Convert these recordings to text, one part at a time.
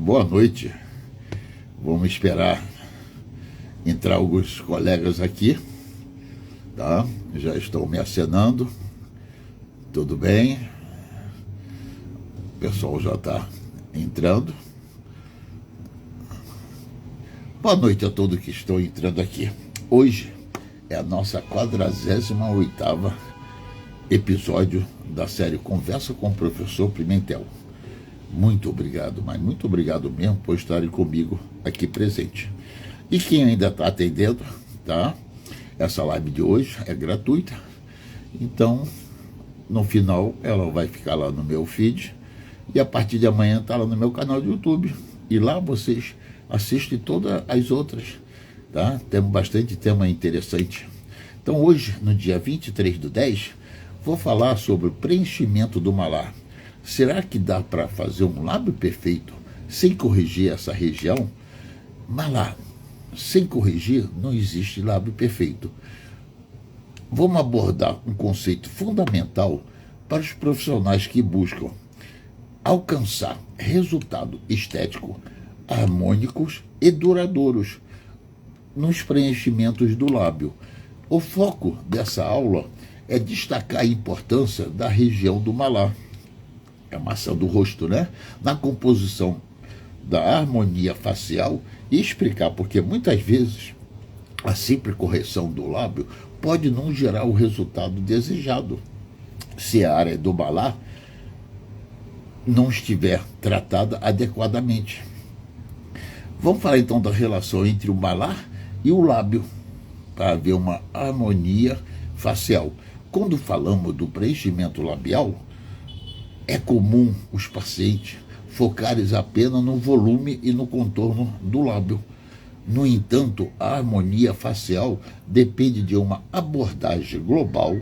boa noite. Vamos esperar entrar alguns colegas aqui, tá? Já estão me acenando. Tudo bem? O pessoal já está entrando. Boa noite a todos que estão entrando aqui. Hoje é a nossa 48ª episódio da série Conversa com o Professor Pimentel. Muito obrigado, mas muito obrigado mesmo por estarem comigo aqui presente. E quem ainda está atendendo, tá? Essa live de hoje é gratuita, então no final ela vai ficar lá no meu feed e a partir de amanhã está lá no meu canal do YouTube. E lá vocês assistem todas as outras, tá? Temos bastante tema interessante. Então hoje, no dia 23/10, vou falar sobre o preenchimento do malar. Será que dá para fazer um lábio perfeito sem corrigir essa região? Malar, sem corrigir, não existe lábio perfeito. Vamos abordar um conceito fundamental para os profissionais que buscam alcançar resultados estéticos, harmônicos e duradouros nos preenchimentos do lábio. O foco dessa aula é destacar a importância da região do malar, a maçã do rosto, né? Na composição da harmonia facial e explicar porque muitas vezes a simples correção do lábio pode não gerar o resultado desejado se a área do malar não estiver tratada adequadamente. Vamos falar então da relação entre o malar e o lábio para haver uma harmonia facial. Quando falamos do preenchimento labial, é comum os pacientes focarem apenas no volume e no contorno do lábio. No entanto, a harmonia facial depende de uma abordagem global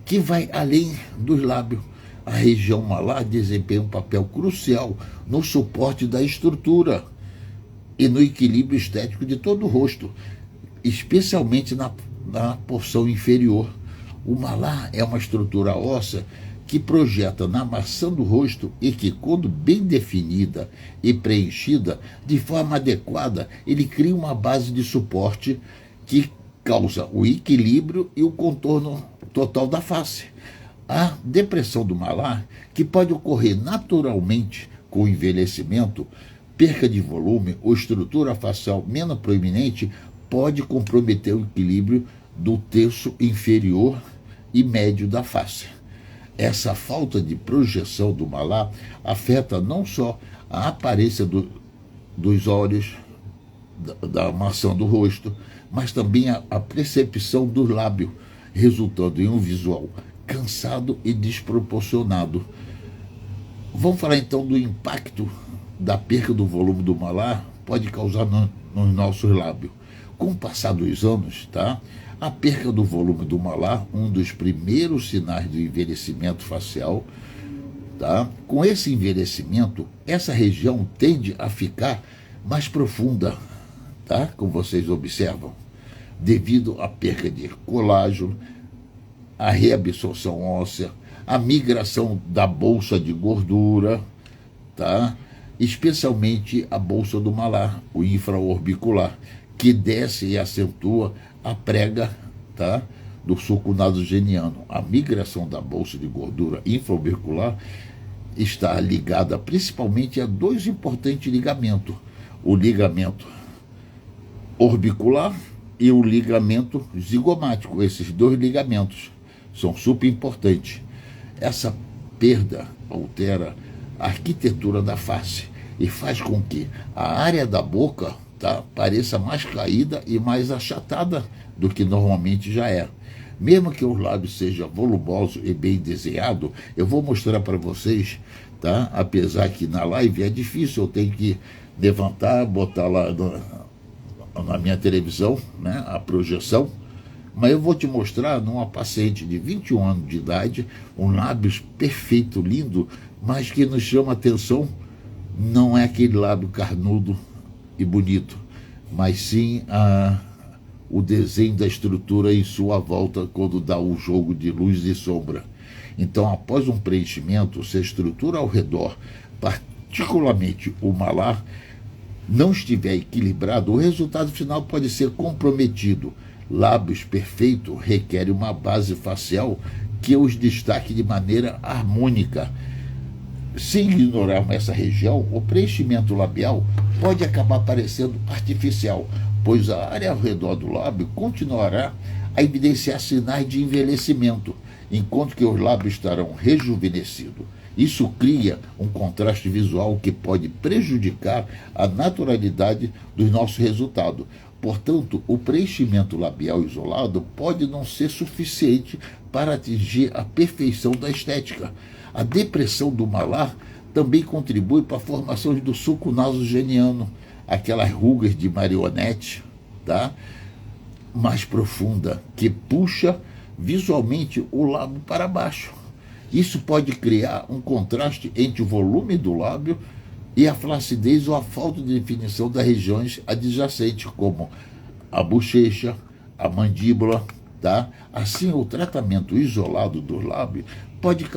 que vai além dos lábios. A região malar desempenha um papel crucial no suporte da estrutura e no equilíbrio estético de todo o rosto, especialmente na porção inferior. O malar é uma estrutura óssea que projeta na maçã do rosto e que, quando bem definida e preenchida de forma adequada, ele cria uma base de suporte que causa o equilíbrio e o contorno total da face. A depressão do malar, que pode ocorrer naturalmente com o envelhecimento, perca de volume ou estrutura facial menos proeminente, pode comprometer o equilíbrio do terço inferior e médio da face. Essa falta de projeção do malar afeta não só a aparência dos olhos, da maçã do rosto, mas também a percepção do lábio, resultando em um visual cansado e desproporcionado. Vamos falar então do impacto da perda do volume do malar pode causar nos nossos lábios. Com o passar dos anos, tá? A perda do volume do malar, um dos primeiros sinais do envelhecimento facial, tá? Com esse envelhecimento, essa região tende a ficar mais profunda, tá? Como vocês observam, devido à perda de colágeno, a reabsorção óssea, a migração da bolsa de gordura, tá? Especialmente a bolsa do malar, o infraorbicular, que desce e acentua a prega, tá? Do sulco nasogeniano. A migração da bolsa de gordura infraorbicular está ligada principalmente a dois importantes ligamentos: o ligamento orbicular e o ligamento zigomático. Esses dois ligamentos são super importantes. Essa perda altera a arquitetura da face e faz com que a área da boca, tá, pareça mais caída e mais achatada do que normalmente já é. Mesmo que os lábios sejam volumosos e bem desenhados, eu vou mostrar para vocês, tá? Apesar que na live é difícil, eu tenho que levantar, botar lá na minha televisão, né, a projeção, mas eu vou te mostrar numa paciente de 21 anos de idade, um lábio perfeito, lindo, mas que nos chama atenção, não é aquele lábio carnudo e bonito, mas sim o desenho da estrutura em sua volta quando dá o jogo de luz e sombra. Então, após um preenchimento, se a estrutura ao redor, particularmente o malar, não estiver equilibrado, o resultado final pode ser comprometido. Lábios perfeitos requerem uma base facial que os destaque de maneira harmônica. Se ignorarmos essa região, o preenchimento labial pode acabar parecendo artificial, pois a área ao redor do lábio continuará a evidenciar sinais de envelhecimento, enquanto que os lábios estarão rejuvenescidos. Isso cria um contraste visual que pode prejudicar a naturalidade dos nossos resultados. Portanto, o preenchimento labial isolado pode não ser suficiente para atingir a perfeição da estética. A depressão do malar também contribui para a formação do sulco nasogeniano, aquelas rugas de marionete, tá? Mais profunda, que puxa visualmente o lábio para baixo. Isso pode criar um contraste entre o volume do lábio e a flacidez ou a falta de definição das regiões adjacentes, como a bochecha, a mandíbula, tá? Assim, o tratamento isolado do lábio pode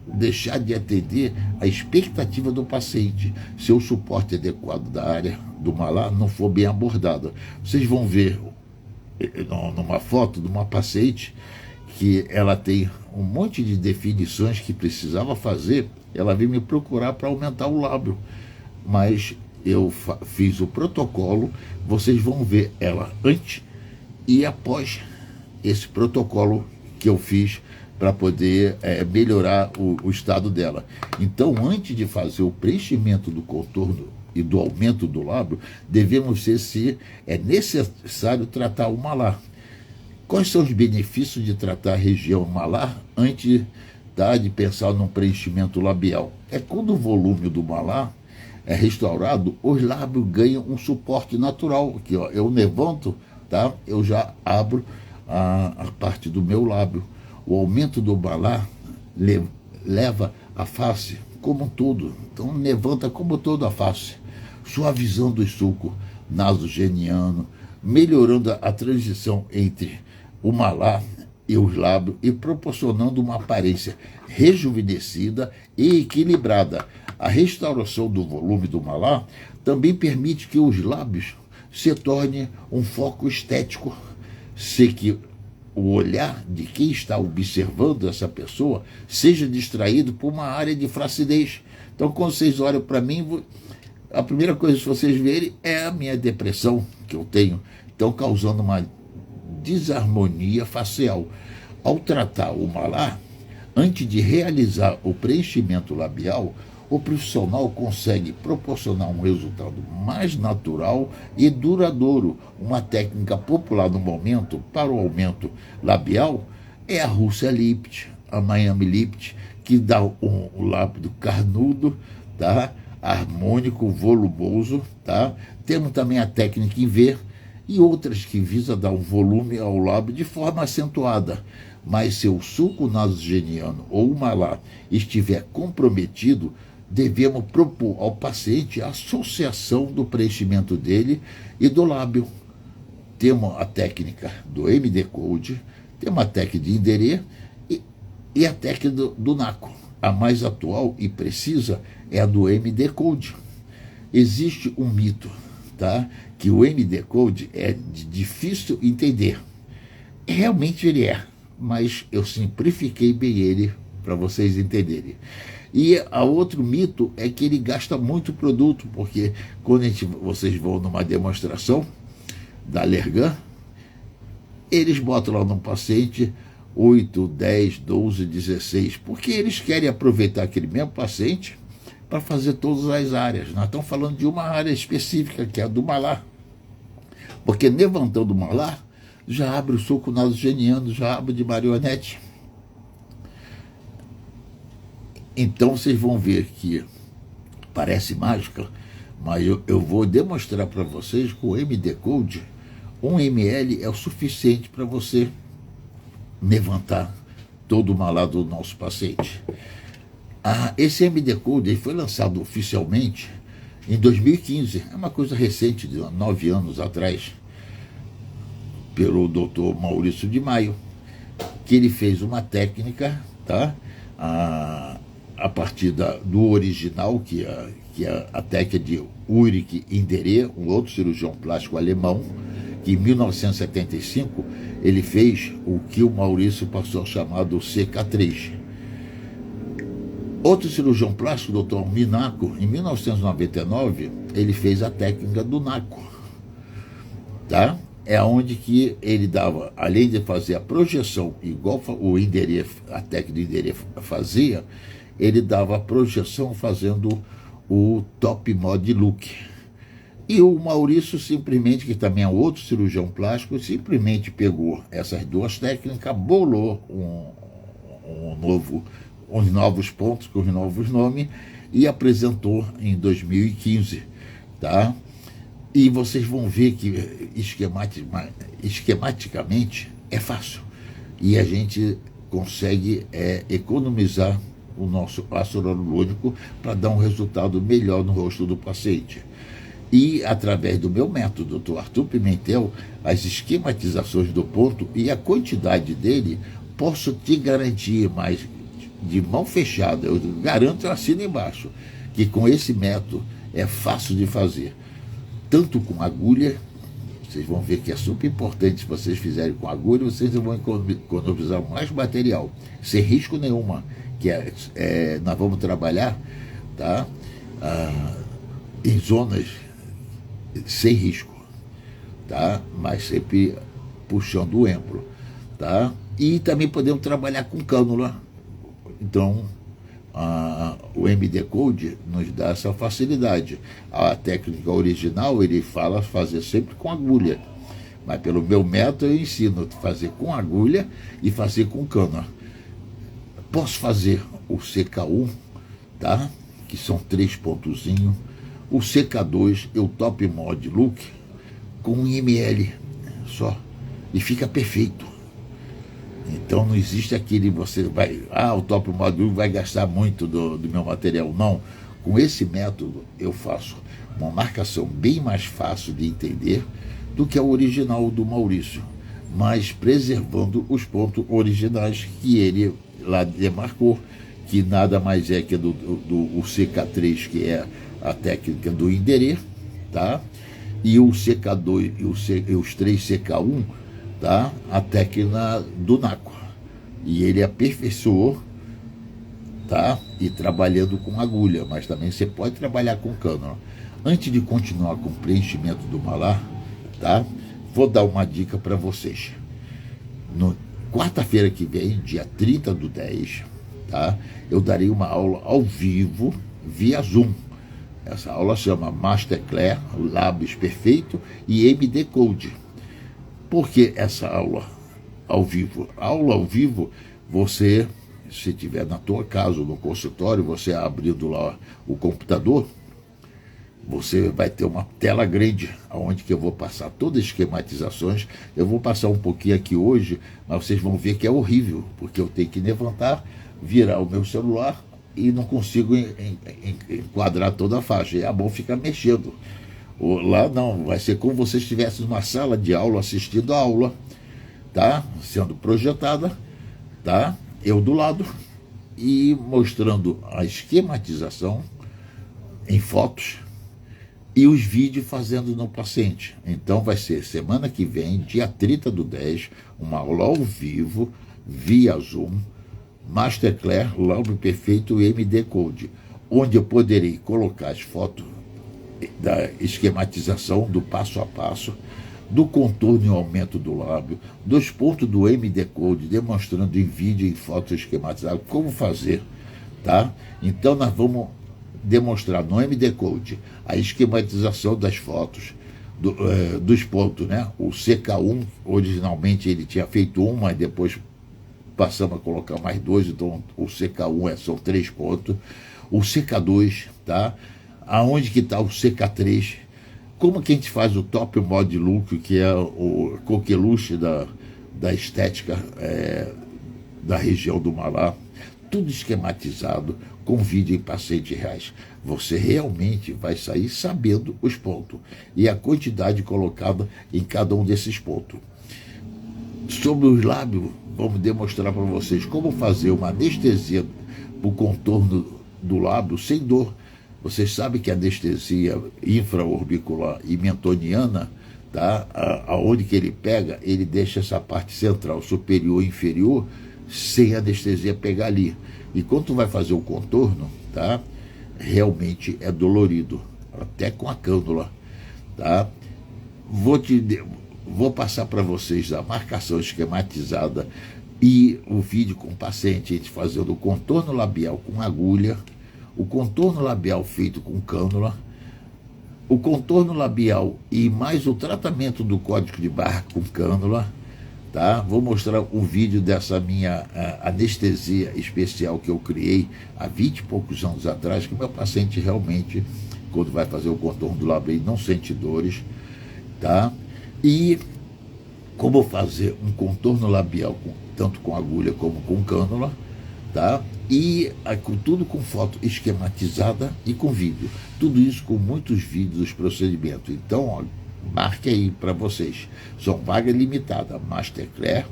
deixar de atender a expectativa do paciente se o suporte adequado da área do malar não for bem abordado. Vocês vão ver numa foto de uma paciente que ela tem um monte de definições que precisava fazer. Ela veio me procurar para aumentar o lábio, mas eu fiz o protocolo. Vocês vão ver ela antes e após esse protocolo que eu fiz para poder melhorar o estado dela. Então, antes de fazer o preenchimento do contorno e do aumento do lábio, devemos ver se é necessário tratar o malar. Quais são os benefícios de tratar a região malar antes de pensar num preenchimento labial? É quando o volume do malar é restaurado, os lábios ganham um suporte natural. Aqui, ó, eu levanto, tá? Eu já abro a parte do meu lábio. O aumento do malar leva a face como um todo. Então levanta como todo a face, suavizando o sulco nasogeniano, melhorando a transição entre o malar e os lábios e proporcionando uma aparência rejuvenescida e equilibrada. A restauração do volume do malar também permite que os lábios se tornem um foco estético, se que o olhar de quem está observando essa pessoa seja distraído por uma área de flacidez. Então, quando vocês olham para mim, a primeira coisa que vocês verem é a minha depressão que eu tenho, então causando uma desarmonia facial. Ao tratar o malar, antes de realizar o preenchimento labial, o profissional consegue proporcionar um resultado mais natural e duradouro. Uma técnica popular no momento para o aumento labial é a Russia Lift, a Miami Lift, que dá um lábio carnudo, tá? Harmônico, volumoso, tá? Temos também a técnica em V e outras que visam dar um volume ao lábio de forma acentuada. Mas se o sulco nasogeniano ou o malar estiver comprometido, devemos propor ao paciente a associação do preenchimento dele e do lábio. Temos a técnica do MD Code, temos a técnica de Inderê e a técnica do NACO. A mais atual e precisa é a do MD Code. Existe um mito, tá? Que o MD Code é difícil entender. Realmente ele é, mas eu simplifiquei bem ele para vocês entenderem. E a outro mito é que ele gasta muito produto, porque quando vocês vão numa demonstração da Allergan, eles botam lá no paciente 8, 10, 12, 16, porque eles querem aproveitar aquele mesmo paciente para fazer todas as áreas. Nós estamos falando de uma área específica, que é a do malar. Porque levantando o malar, já abre o sulco nasogeniano, já abre de marionete. Então vocês vão ver que parece mágica, mas eu vou demonstrar para vocês que o MD Code, 1 ml é o suficiente para você levantar todo o malar do nosso paciente. Esse MD Code foi lançado oficialmente em 2015, é uma coisa recente, de 9 anos atrás, pelo Dr. Maurício de Maio, que ele fez uma técnica, tá? A partir do original, que que é a técnica de Ulrich Inderé, um outro cirurgião plástico alemão, que em 1975 ele fez o que o Maurício passou a chamar do CK3. Outro cirurgião plástico, o Dr. Minaco, em 1999, ele fez a técnica do NACO. Tá? É onde que ele dava, além de fazer a projeção, igual o Inderé, a técnica do Inderé fazia, ele dava a projeção fazendo o top mod look. E o Maurício simplesmente, que também é outro cirurgião plástico, simplesmente pegou essas duas técnicas, bolou uns novos pontos com os novos nomes e apresentou em 2015, tá? E vocês vão ver que esquematicamente é fácil. E a gente consegue economizar o nosso ácido hialurônico para dar um resultado melhor no rosto do paciente. E através do meu método, Dr. Arthur Pimentel, as esquematizações do ponto e a quantidade dele, posso te garantir, mas de mão fechada, eu garanto, eu assino embaixo, que com esse método é fácil de fazer. Tanto com agulha, vocês vão ver que é super importante, se vocês fizerem com agulha, vocês vão economizar mais material, sem risco nenhuma, que nós vamos trabalhar, tá? Em zonas sem risco, tá? Mas sempre puxando o embro, tá? E também podemos trabalhar com cânula. Então, o MD Code nos dá essa facilidade. A técnica original, ele fala fazer sempre com agulha, mas pelo meu método eu ensino fazer com agulha e fazer com cânula. Posso fazer o CK1, tá? Que são 3 pontozinhos. O CK2 e o Top Mod Look com 1 ml só. E fica perfeito. Então não existe aquele, você vai, o Top Mod Look vai gastar muito do meu material. Não. Com esse método eu faço uma marcação bem mais fácil de entender do que a original do Maurício, mas preservando os pontos originais que ele lá demarcou, que nada mais é que o CK3, que é a técnica do Inderé, tá? E o CK2 e os 3 CK1, tá? A técnica do NACO. E ele aperfeiçoou, tá? E trabalhando com agulha, mas também você pode trabalhar com cânula. Antes de continuar com o preenchimento do malar, tá? Vou dar uma dica para vocês. Quarta-feira que vem, dia 30/10, tá? Eu darei uma aula ao vivo, via Zoom. Essa aula chama Masterclass, Lábios Perfeito e MD Code. Por que essa aula ao vivo? A aula ao vivo, você, se estiver na tua casa ou no consultório, você abrindo lá o computador, você vai ter uma tela grande, onde que eu vou passar todas as esquematizações. Eu vou passar um pouquinho aqui hoje, mas vocês vão ver que é horrível, porque eu tenho que levantar, virar o meu celular e não consigo enquadrar toda a faixa. E a mão fica mexendo. Lá não, vai ser como se você estivesse numa sala de aula, assistindo a aula, tá? Sendo projetada, tá? Eu do lado, e mostrando a esquematização em fotos, e os vídeos fazendo no paciente. Então vai ser semana que vem, dia 30/10, uma aula ao vivo, via Zoom, Masterclass, Lábio Perfeito e MD Code, onde eu poderei colocar as fotos da esquematização, do passo a passo, do contorno e aumento do lábio, dos pontos do MD Code, demonstrando em vídeo e foto esquematizado como fazer, tá? Então nós vamos demonstrar no MD Code a esquematização das fotos, dos pontos, né? O CK1, originalmente ele tinha feito um, mas depois passamos a colocar mais 2, então o CK1 são 3 pontos. O CK2, tá? Aonde que está o CK3? Como que a gente faz o Top Mod Look, que é o coqueluche da estética da região do malar? Tudo esquematizado, com vídeo em pacientes reais. Você realmente vai sair sabendo os pontos e a quantidade colocada em cada um desses pontos. Sobre os lábios, vamos demonstrar para vocês como fazer uma anestesia para o contorno do lábio sem dor. Vocês sabem que a anestesia infraorbicular e mentoniana, tá? Aonde que ele pega, ele deixa essa parte central, superior e inferior, sem anestesia pegar ali. E quando tu vai fazer o contorno, tá? Realmente é dolorido, até com a cânula, tá? Vou passar para vocês a marcação esquematizada e o vídeo com o paciente, a gente fazendo o contorno labial com agulha, o contorno labial feito com cânula, o contorno labial e mais o tratamento do código de barra com cânula, tá? Vou mostrar um vídeo dessa minha anestesia especial que eu criei há 20 e poucos anos atrás, que o meu paciente realmente, quando vai fazer o contorno do lábio, não sente dores, tá? E como fazer um contorno labial tanto com agulha como com cânula, tá? E tudo com foto esquematizada e com vídeo. Tudo isso com muitos vídeos dos procedimentos. Então, ó, marque aí para vocês. São vaga limitada, Masterclass,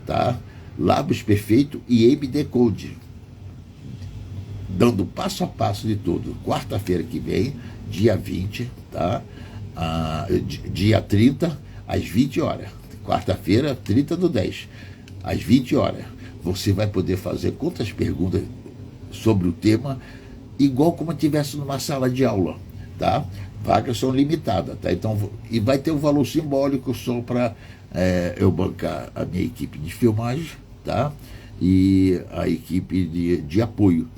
tá? Lábios Perfeito e MD Code. Dando passo a passo de tudo. Quarta-feira que vem, dia 20, tá? Dia 30, às 20 horas. Quarta-feira, 30/10, às 20 horas. Você vai poder fazer quantas perguntas sobre o tema, igual como estivesse numa sala de aula, tá? Vagas são limitadas, tá? Então, e vai ter um valor simbólico só para eu bancar a minha equipe de filmagem, tá? E a equipe de apoio.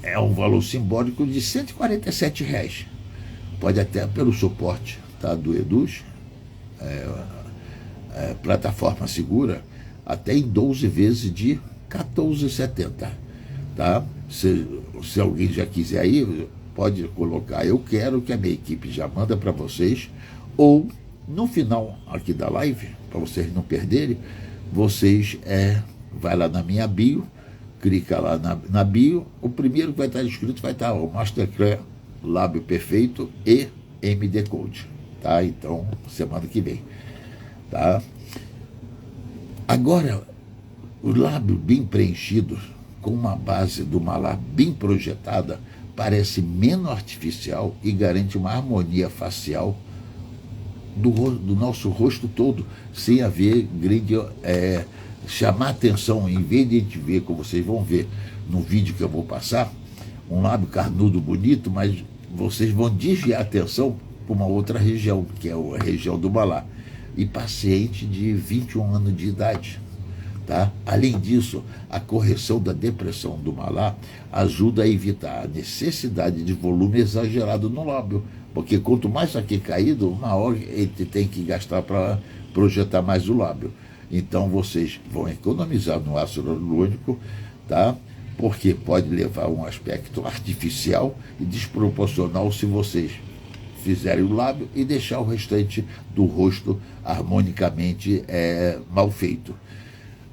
É um valor simbólico de R$ 147. Pode até pelo suporte, tá? Do Eduz, plataforma segura, até em 12 vezes de R$ 14,70, tá? Se alguém já quiser aí, pode colocar, eu quero, que a minha equipe já manda para vocês, ou no final aqui da live, para vocês não perderem, vocês vai lá na minha bio, clica lá na bio, o primeiro que vai estar escrito vai estar o Masterclass Lábio Perfeito e MD Code, tá? Então, semana que vem, tá? Agora, o lábio bem preenchido, com uma base do malar bem projetada, parece menos artificial e garante uma harmonia facial do nosso rosto todo, sem haver grande... chamar atenção, em vez de a gente ver, como vocês vão ver no vídeo que eu vou passar, um lábio carnudo bonito, mas vocês vão desviar a atenção para uma outra região, que é a região do malar. E paciente de 21 anos de idade, tá? Além disso, a correção da depressão do malar ajuda a evitar a necessidade de volume exagerado no lábio, porque quanto mais aqui caído, maior ele tem que gastar para projetar mais o lábio. Então vocês vão economizar no ácido hialurônico, tá? Porque pode levar a um aspecto artificial e desproporcional se vocês fizerem o lábio e deixar o restante do rosto harmonicamente mal feito.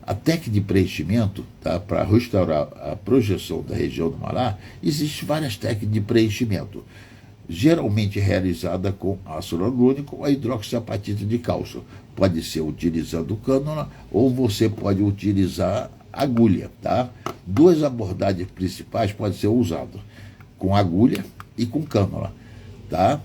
A técnica de preenchimento, tá? Para restaurar a projeção da região do malar, existem várias técnicas de preenchimento, geralmente realizada com ácido hialurônico ou hidroxiapatita de cálcio. Pode ser utilizando cânula ou você pode utilizar agulha, tá? Duas abordagens principais podem ser usadas, com agulha e com cânula, tá?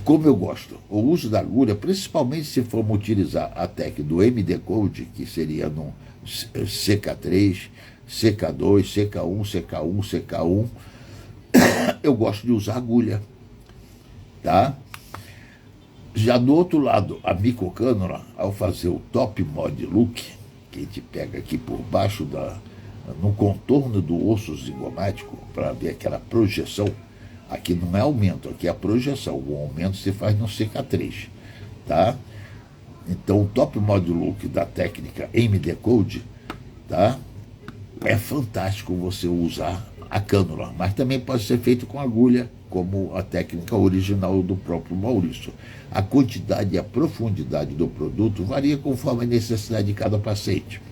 Como eu gosto, o uso da agulha, principalmente se formos utilizar a técnica do MD Code, que seria no CK3, CK2, CK1, CK1, CK1, eu gosto de usar agulha, tá? Já do outro lado, a microcânula, ao fazer o top mod look, que a gente pega aqui por baixo, no contorno do osso zigomático, para ver aquela projeção. Aqui não é aumento, aqui é a projeção. O aumento se faz no CK3, tá? Então, o top mod look da técnica MD Code, tá? É fantástico você usar a cânula, mas também pode ser feito com agulha, como a técnica original do próprio Maurício. A quantidade e a profundidade do produto varia conforme a necessidade de cada paciente.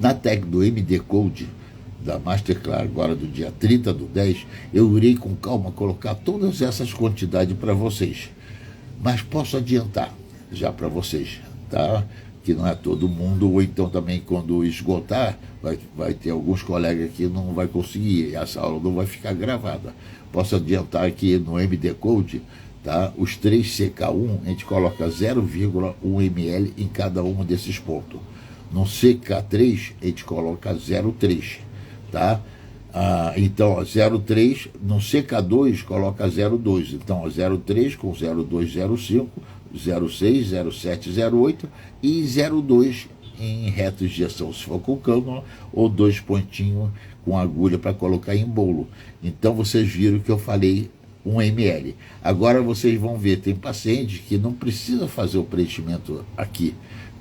Na técnica do MD Code, da Masterclass, agora do dia 30/10, eu irei com calma colocar todas essas quantidades para vocês. Mas posso adiantar já para vocês, tá? que não é todo mundo, ou então também quando esgotar, vai ter alguns colegas que não vai conseguir, e essa aula não vai ficar gravada. Posso adiantar que no MD Code, tá, os 3CK1, a gente coloca 0,1 ml em cada um desses pontos. No CK3, a gente coloca 0,3, tá? Então, 0,3, no CK2 coloca 0,2, então 0,3 com 0,2, 0,5, 0,6, 0,7, 0,8 e 0,2 em reto de injeção, se for com cânula, ou 2 pontinhos com agulha para colocar em bolo. Então vocês viram que eu falei 1 ml. Agora vocês vão ver, tem paciente que não precisa fazer o preenchimento aqui,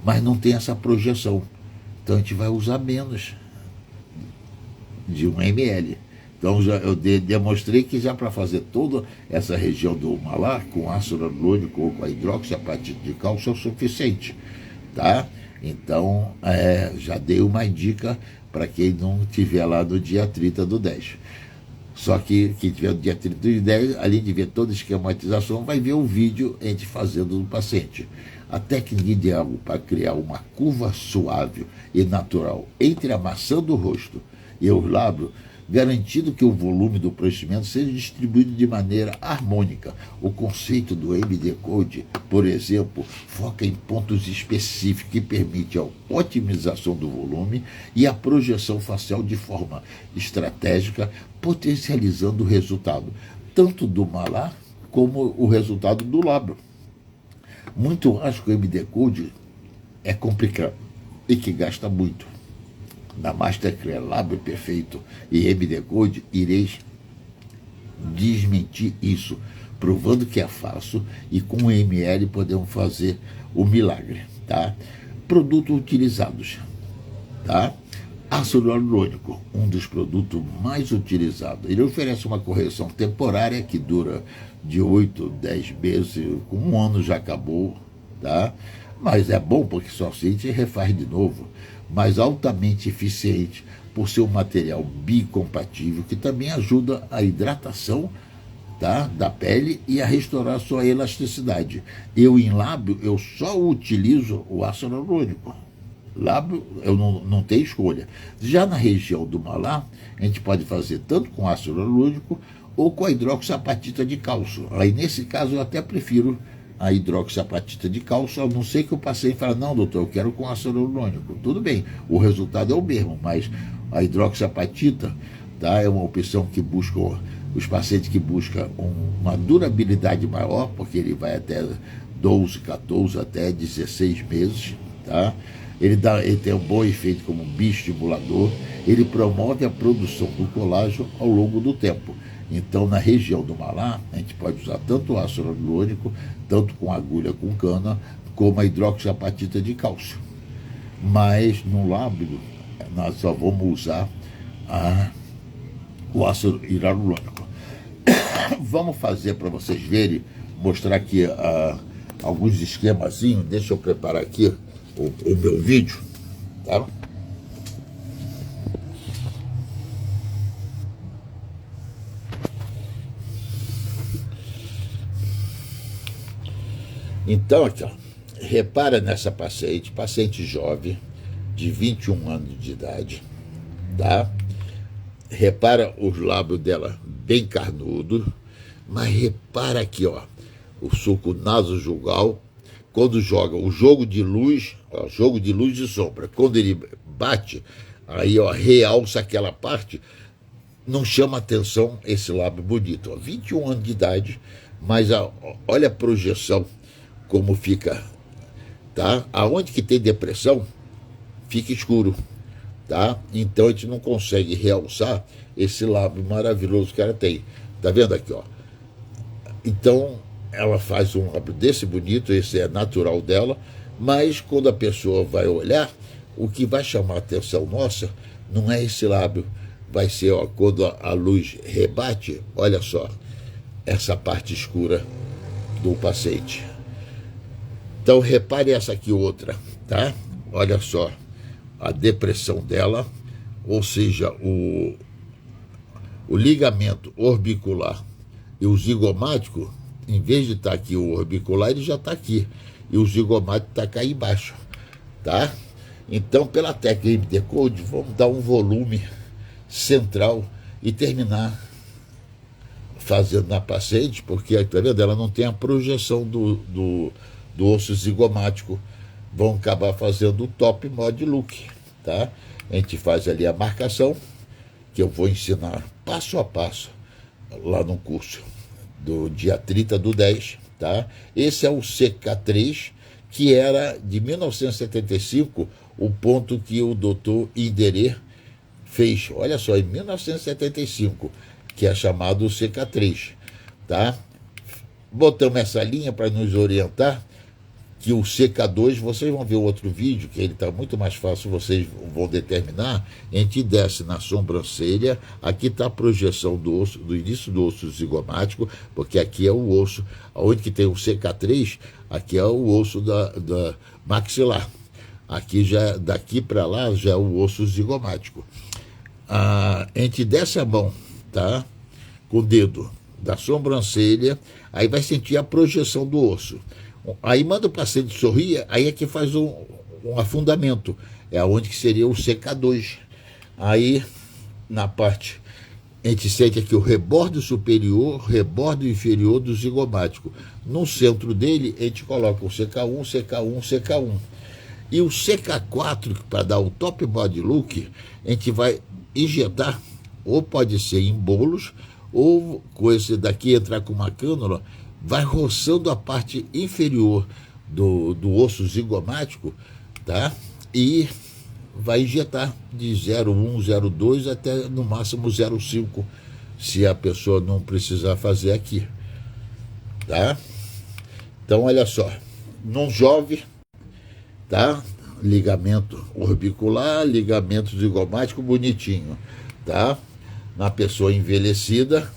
mas não tem essa projeção. Então a gente vai usar menos de 1 ml. Então eu demonstrei que já para fazer toda essa região do malar, com ácido hialurônico ou com a hidroxiapatita de cálcio é o suficiente, tá? Então já dei uma dica para quem não tiver lá no dia 30 do 10. Só que quem tiver no dia 30 do 10, além de ver toda a esquematização, vai ver o vídeo a gente fazendo no paciente. A técnica ideal para criar uma curva suave e natural entre a maçã do rosto e os lábios, garantindo que o volume do preenchimento seja distribuído de maneira harmônica. O conceito do MD Code, por exemplo, foca em pontos específicos que permite a otimização do volume e a projeção facial de forma estratégica, potencializando o resultado, tanto do malar como o resultado do lábio. Muito acho que o MD Code é complicado e que gasta muito. Na Masterclass Lábio Perfeito e MD Code, ireis desmentir isso, provando que é fácil e com o ml podemos fazer o milagre, tá? Produtos utilizados, tá? Ácido hialurônico, um dos produtos mais utilizados. Ele oferece uma correção temporária que dura de 8 a 10 meses, com um ano já acabou, tá? Mas é bom porque só sente e refaz de novo, mas altamente eficiente por ser um material biocompatível que também ajuda a hidratação, tá, da pele e a restaurar sua elasticidade. Eu em lábio, eu só utilizo o ácido hialurônico. Lábio, eu não tenho escolha. Já na região do malar, a gente pode fazer tanto com ácido hialurônico ou com a hidroxiapatita de cálcio. Aí nesse caso eu até prefiro a hidroxiapatita de cálcio, a não ser que o paciente fale, não, doutor, eu quero com ácido hialurônico. Tudo bem, o resultado é o mesmo, mas a hidroxiapatita, tá, é uma opção que busca, os pacientes que buscam uma durabilidade maior, porque ele vai até 12, 14, até 16 meses, tá? Ele tem um bom efeito como bioestimulador, ele promove a produção do colágeno ao longo do tempo. Então, na região do malar, a gente pode usar tanto o ácido hialurônico, tanto com agulha com cana, como a hidroxiapatita de cálcio. Mas no lábio, nós só vamos usar o ácido hialurônico. Vamos fazer para vocês verem, mostrar aqui alguns esquemazinhos. Deixa eu preparar aqui o meu vídeo, tá? Então, aqui, ó, repara nessa paciente jovem, de 21 anos de idade, tá? Repara os lábios dela bem carnudo, mas repara aqui, ó, o sulco nasojugal, quando joga o jogo de luz, ó, jogo de luz e sombra, quando ele bate, aí, ó, realça aquela parte, não chama atenção esse lábio bonito, ó, 21 anos de idade, mas olha a projeção, como fica, tá? Aonde que tem depressão, fica escuro, tá? Então a gente não consegue realçar esse lábio maravilhoso que ela tem. Tá vendo aqui, ó? Então ela faz um lábio desse bonito, esse é natural dela, mas quando a pessoa vai olhar, o que vai chamar a atenção nossa não é esse lábio, vai ser, ó, quando a luz rebate, olha só, essa parte escura do paciente. Então, repare essa aqui outra, tá? Olha só, a depressão dela, ou seja, o ligamento orbicular e o zigomático, em vez de estar aqui o orbicular, ele já está aqui. E o zigomático está cá embaixo, tá? Então, pela técnica MD Code, vamos dar um volume central e terminar fazendo na paciente, porque tá vendo? Ela não tem a projeção do osso zigomático. Vão acabar fazendo o top mod look, tá? A gente faz ali a marcação, que eu vou ensinar passo a passo lá no curso do dia 30/10, tá? Esse é o CK3, que era de 1975, o ponto que o doutor Inderê fez, olha só, em 1975, que é chamado CK3, tá? Botamos essa linha para nos orientar, que o CK2, vocês vão ver outro vídeo, que ele está muito mais fácil, vocês vão determinar. A gente desce na sobrancelha, aqui está a projeção do osso, do início do osso zigomático, porque aqui é o osso, onde que tem o CK3, aqui é o osso da maxilar. Aqui já, daqui para lá, já é o osso zigomático. A gente desce a mão, tá? Com o dedo da sobrancelha, aí vai sentir a projeção do osso. Aí manda o paciente sorrir, aí é que faz um afundamento, é onde que seria o CK2. Aí, na parte, a gente sente aqui o rebordo superior, rebordo inferior do zigomático. No centro dele, a gente coloca o CK1, CK1, CK1. E o CK4, para dar o top body look, a gente vai injetar, ou pode ser em bolos, ou com esse daqui entrar com uma cânula, vai roçando a parte inferior do osso zigomático, tá? E vai injetar de 0,1, 0,2 até no máximo 0,5, se a pessoa não precisar fazer aqui, tá? Então, olha só, num jovem, tá? Ligamento orbicular, ligamento zigomático bonitinho, tá? Na pessoa envelhecida,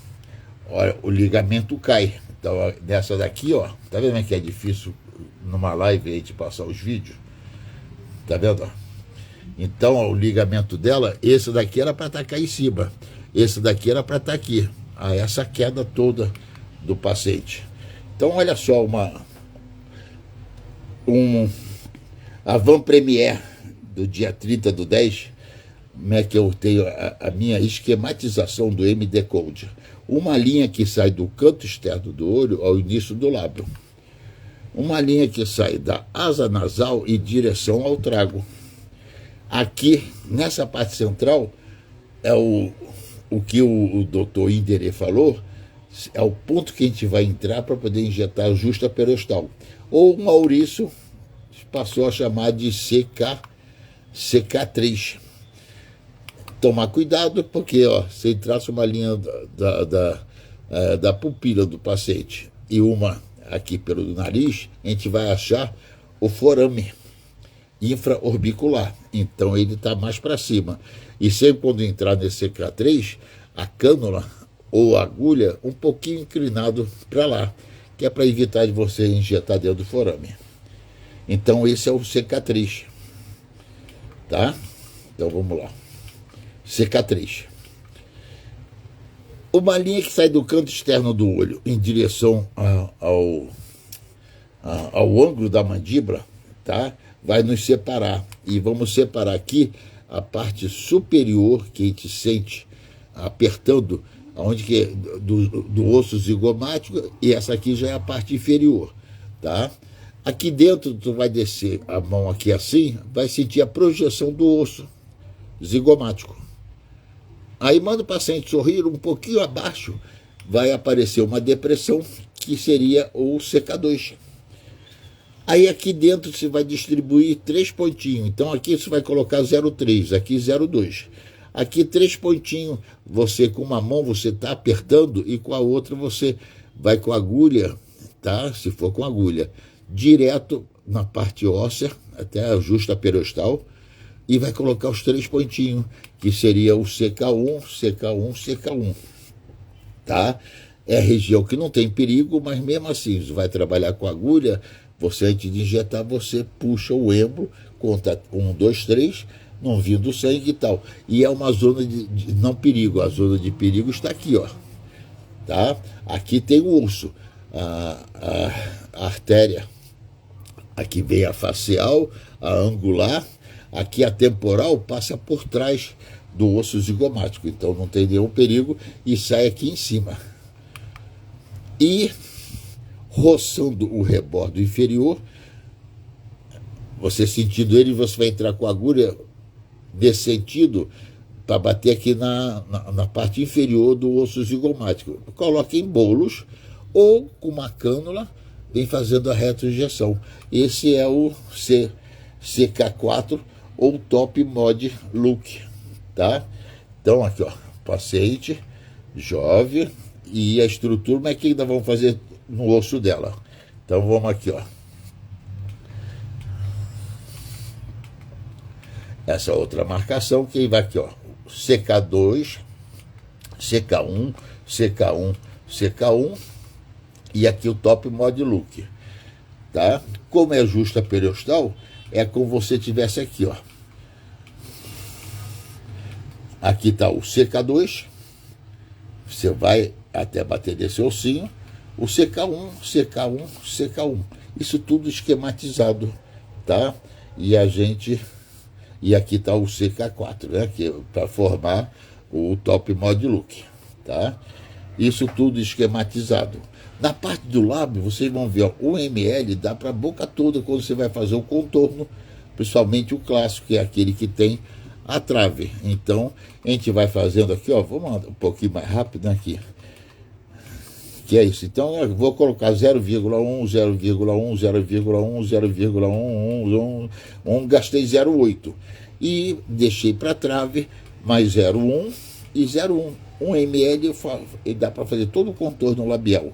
olha, o ligamento cai. Então, nessa daqui, ó, tá vendo que é difícil numa live a gente passar os vídeos? Tá vendo? Então, ó, o ligamento dela, esse daqui era para estar cá em cima, esse daqui era para estar aqui. Essa queda toda do paciente. Então, olha só, a van premiere do dia 30/10, como é que eu tenho a minha esquematização do MD Code. Uma linha que sai do canto externo do olho ao início do lábio. Uma linha que sai da asa nasal em direção ao trago. Aqui, nessa parte central, é o que o doutor Inderê falou, é o ponto que a gente vai entrar para poder injetar a justa perostal. Ou o Maurício passou a chamar de CK3. Tomar cuidado, porque ó, se traça uma linha da pupila do paciente e uma aqui pelo nariz, a gente vai achar o forame infraorbicular. Então ele está mais para cima. E sempre quando entrar nesse CK3, a cânula ou a agulha um pouquinho inclinado para lá, que é para evitar de você injetar dentro do forame. Então esse é o CK3, tá? Então vamos lá. CK3. Uma linha que sai do canto externo do olho em direção ao ângulo da mandíbula, tá? Vai nos separar. E vamos separar aqui a parte superior, que a gente sente apertando, onde que é do osso zigomático, e essa aqui já é a parte inferior, tá? Aqui dentro, tu vai descer a mão aqui assim, vai sentir a projeção do osso zigomático. Aí manda o paciente sorrir, um pouquinho abaixo vai aparecer uma depressão, que seria o CK2. Aí aqui dentro você vai distribuir 3 pontinhos. Então aqui você vai colocar 0,3, aqui 0,2. Aqui 3 pontinhos, você com uma mão você está apertando e com a outra você vai com a agulha, tá? Se for com agulha, direto na parte óssea, até a justa perostal, e vai colocar os 3 pontinhos, que seria o CK1, CK1, CK1, tá? É a região que não tem perigo, mas mesmo assim, você vai trabalhar com agulha, você antes de injetar, você puxa o êmbolo, conta 1, 2, 3, não vindo sangue e tal. E é uma zona de não perigo, a zona de perigo está aqui, ó, tá? Aqui tem o osso, a artéria Aqui vem a facial, a angular, aqui a temporal passa por trás do osso zigomático, então não tem nenhum perigo e sai aqui em cima. E roçando o rebordo inferior, você sentindo ele, você vai entrar com a agulha nesse sentido para bater aqui na parte inferior do osso zigomático. Coloque em bolos ou com uma cânula, vem fazendo a retroinjeção. Esse é o CK4 ou Top Mod Look, tá? Então aqui, ó, paciente jovem e a estrutura, mas o que ainda vamos fazer no osso dela? Então vamos aqui, ó. Essa outra marcação que vai aqui, ó, CK2, CK1, CK1, CK1 e aqui o Top Mod Look, tá? Como é justa periostal, é como você tivesse aqui, ó. Aqui tá o CK2, você vai até bater nesse ossinho, o CK1, CK1, CK1, isso tudo esquematizado, tá? E aqui está o CK4, né, que é para formar o Top Mod Look, tá? Isso tudo esquematizado. Na parte do lábio, vocês vão ver, ó, 1 ml dá para a boca toda quando você vai fazer o contorno, principalmente o clássico, que é aquele que tem a trave. Então, a gente vai fazendo aqui, ó, vamos um pouquinho mais rápido aqui. Que é isso. Então, eu vou colocar 0,1, 0,1, 0,1, 0,1, gastei 0,8. E deixei para a trave, mais 0,1 e 0,1. 1 ml e dá para fazer todo o contorno labial.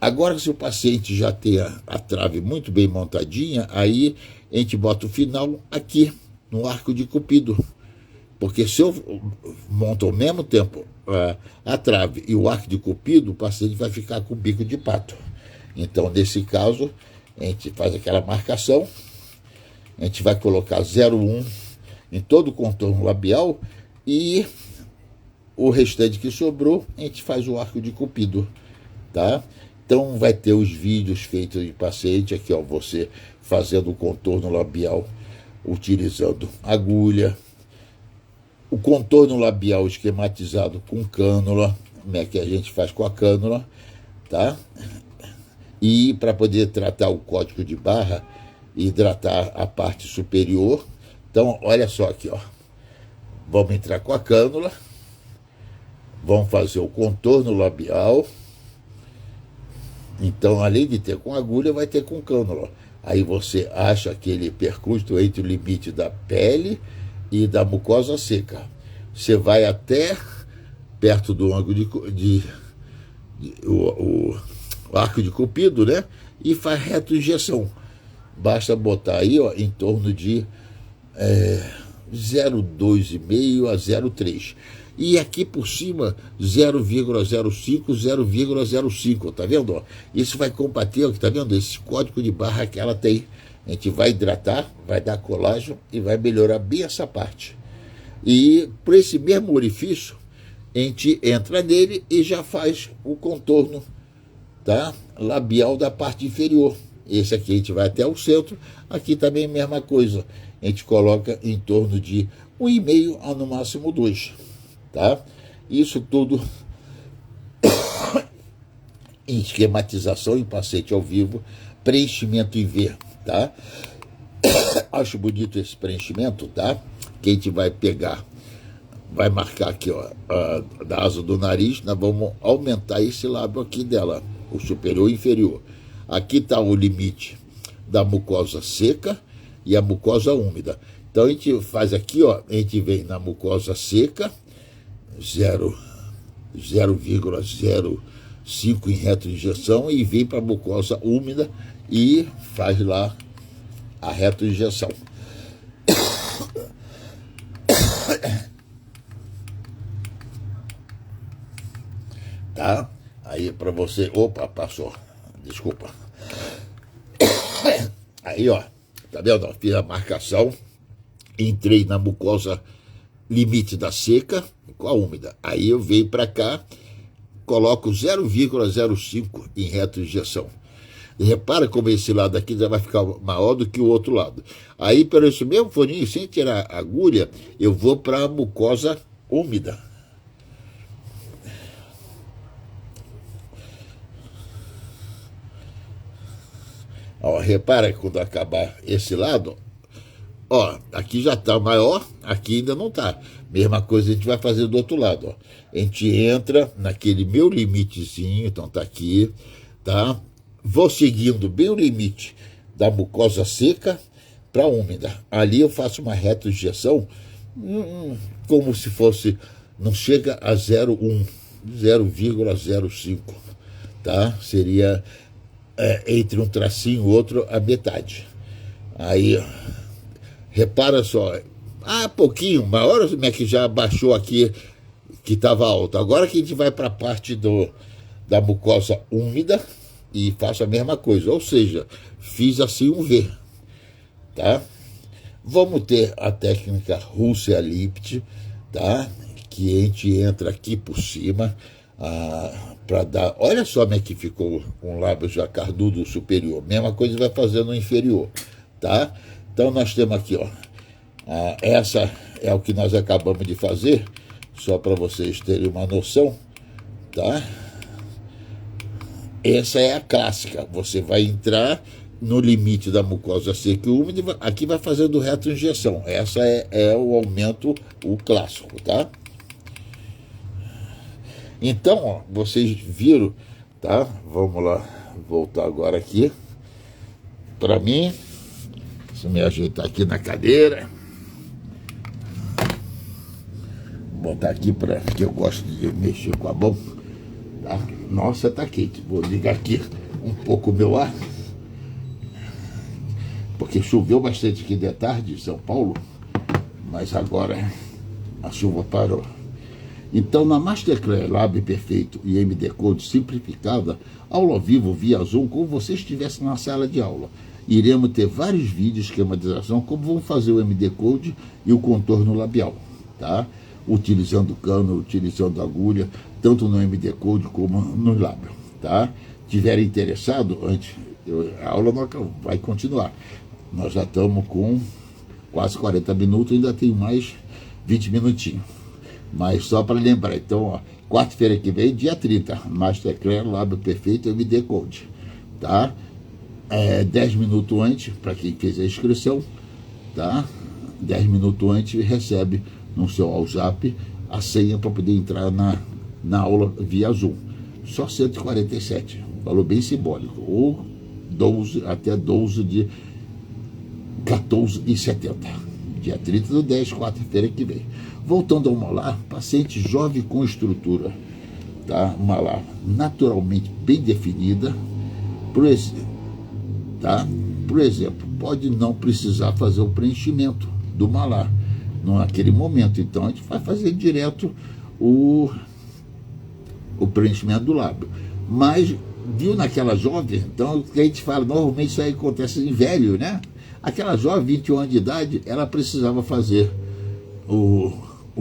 Agora, se o paciente já tem a trave muito bem montadinha, aí a gente bota o final aqui, no arco de cupido. Porque se eu monto ao mesmo tempo a trave e o arco de cupido, o paciente vai ficar com o bico de pato. Então, nesse caso, a gente faz aquela marcação, a gente vai colocar 0,1 em todo o contorno labial e o restante que sobrou, a gente faz o arco de cupido, tá? Então, vai ter os vídeos feitos de paciente, aqui, ó, você fazendo o contorno labial utilizando agulha, o contorno labial esquematizado com cânula, né, que a gente faz com a cânula, tá? E para poder tratar o código de barra, hidratar a parte superior. Então, olha só aqui, ó. Vamos entrar com a cânula, vamos fazer o contorno labial. Então, além de ter com agulha, vai ter com cânula. Aí você acha aquele percurso entre o limite da pele e da mucosa seca. Você vai até perto do ângulo o arco de cupido, né? E faz retroinjeção. Basta botar aí, ó, em torno de 0,2,5 a 0,3. E aqui por cima, 0,05, 0,05, tá vendo? Ó? Isso vai combater, tá vendo? Esse código de barra que ela tem. A gente vai hidratar, vai dar colágeno e vai melhorar bem essa parte. E por esse mesmo orifício, a gente entra nele e já faz o contorno, tá? Labial da parte inferior. Esse aqui a gente vai até o centro, aqui também a mesma coisa. A gente coloca em torno de 1,5 a no máximo 2, tá? Isso tudo em esquematização em paciente ao vivo, preenchimento em V, tá? Acho bonito esse preenchimento, tá? Que a gente vai pegar, vai marcar aqui, ó, da asa do nariz, nós vamos aumentar esse lábio aqui dela, o superior e inferior. Aqui está o limite da mucosa seca e a mucosa úmida. Então a gente faz aqui, ó, a gente vem na mucosa seca, 0,05 em retroinjeção e vem para a mucosa úmida e faz lá a retroinjeção. Tá? Aí para você... Opa, passou. Desculpa. Aí, ó. Tá vendo? Fiz a marcação. Entrei na mucosa limite da seca com a úmida. Aí eu venho para cá, coloco 0,05 em retroinjeção. E repara como esse lado aqui já vai ficar maior do que o outro lado. Aí, por esse mesmo forninho, sem tirar a agulha, eu vou para a mucosa úmida. Ó, repara que quando acabar esse lado, ó, aqui já está maior, aqui ainda não está. Mesma coisa a gente vai fazer do outro lado, ó. A gente entra naquele meu limitezinho, então tá aqui, tá? Vou seguindo bem o limite da mucosa seca para úmida. Ali eu faço uma retroinjeção, como se fosse, não chega a 0,1, 0,05, tá? Seria entre um tracinho e outro a metade. Aí, repara só, pouquinho, uma hora que já baixou aqui, que estava alto. Agora que a gente vai para a parte da mucosa úmida e faço a mesma coisa, ou seja, fiz assim um V, tá? Vamos ter a técnica Russell Lift, tá? Que a gente entra aqui por cima, para dar, olha só como é que ficou um lábio já cardudo superior, mesma coisa vai fazer no inferior, tá? Então nós temos aqui, ó, essa é o que nós acabamos de fazer, só para vocês terem uma noção, tá? Essa é a clássica, você vai entrar no limite da mucosa seca e úmida, aqui vai fazendo retroinjeção, essa é o aumento, o clássico, tá? Então, ó, vocês viram, tá? Vamos lá, voltar agora aqui para mim, deixa eu me ajeitar aqui na cadeira. Botar aqui porque eu gosto de mexer com a mão, tá? Nossa, tá quente. Vou ligar aqui um pouco o meu ar, porque choveu bastante aqui de tarde em São Paulo, mas agora a chuva parou. Então, na Masterclass Lab Perfeito e MD Code simplificada, aula ao vivo via Zoom, como você estivesse na sala de aula. Iremos ter vários vídeos de esquematização, como vamos fazer o MD Code e o contorno labial, tá? Utilizando cano, utilizando agulha, tanto no MD Code como no lábio, tá? Tiverem interessado, a aula vai continuar. Nós já estamos com quase 40 minutos, ainda tem mais 20 minutinhos. Mas só para lembrar, então, ó, quarta-feira que vem, dia 30, Masterclass Lábio Perfeito MD Code, tá? 10 minutos antes, para quem fez a inscrição, tá? 10 minutos antes recebe no seu WhatsApp a senha para poder entrar na aula via Zoom. Só 147, valor bem simbólico, ou 12, até 12 de 14,70. Dia 30 do 10, quarta-feira que vem. Voltando ao malar, paciente jovem com estrutura, tá? Malar naturalmente bem definida, tá? Por exemplo, pode não precisar fazer o preenchimento do malar naquele momento, então a gente vai fazer direto o preenchimento do lábio. Mas viu naquela jovem, então a gente fala, normalmente isso aí acontece em velho, né? Aquela jovem, 21 anos de idade, ela precisava fazer o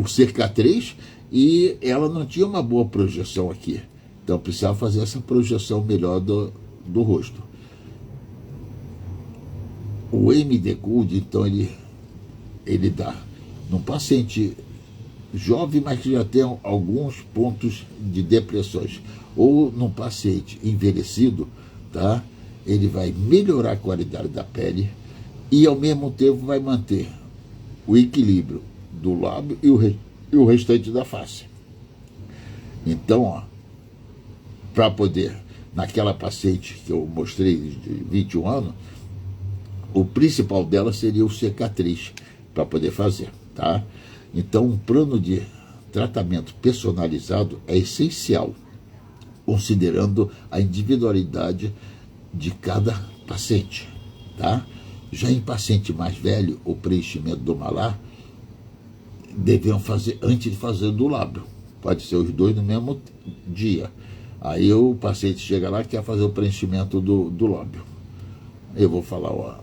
CK3 e ela não tinha uma boa projeção aqui. Então precisava fazer essa projeção melhor do rosto. O MD Code, então, ele dá num paciente jovem, mas que já tem alguns pontos de depressões, ou num paciente envelhecido, tá? Ele vai melhorar a qualidade da pele e, ao mesmo tempo, vai manter o equilíbrio do lábio e o restante da face. Então, ó, para poder, naquela paciente que eu mostrei de 21 anos, o principal dela seria o CK3 para poder fazer, tá? Então, um plano de tratamento personalizado é essencial, considerando a individualidade de cada paciente, tá? Já em paciente mais velho, o preenchimento do malar deviam fazer antes de fazer do lábio. Pode ser os dois no mesmo dia. Aí o paciente chega lá e quer fazer o preenchimento do lábio. Eu vou falar, ó,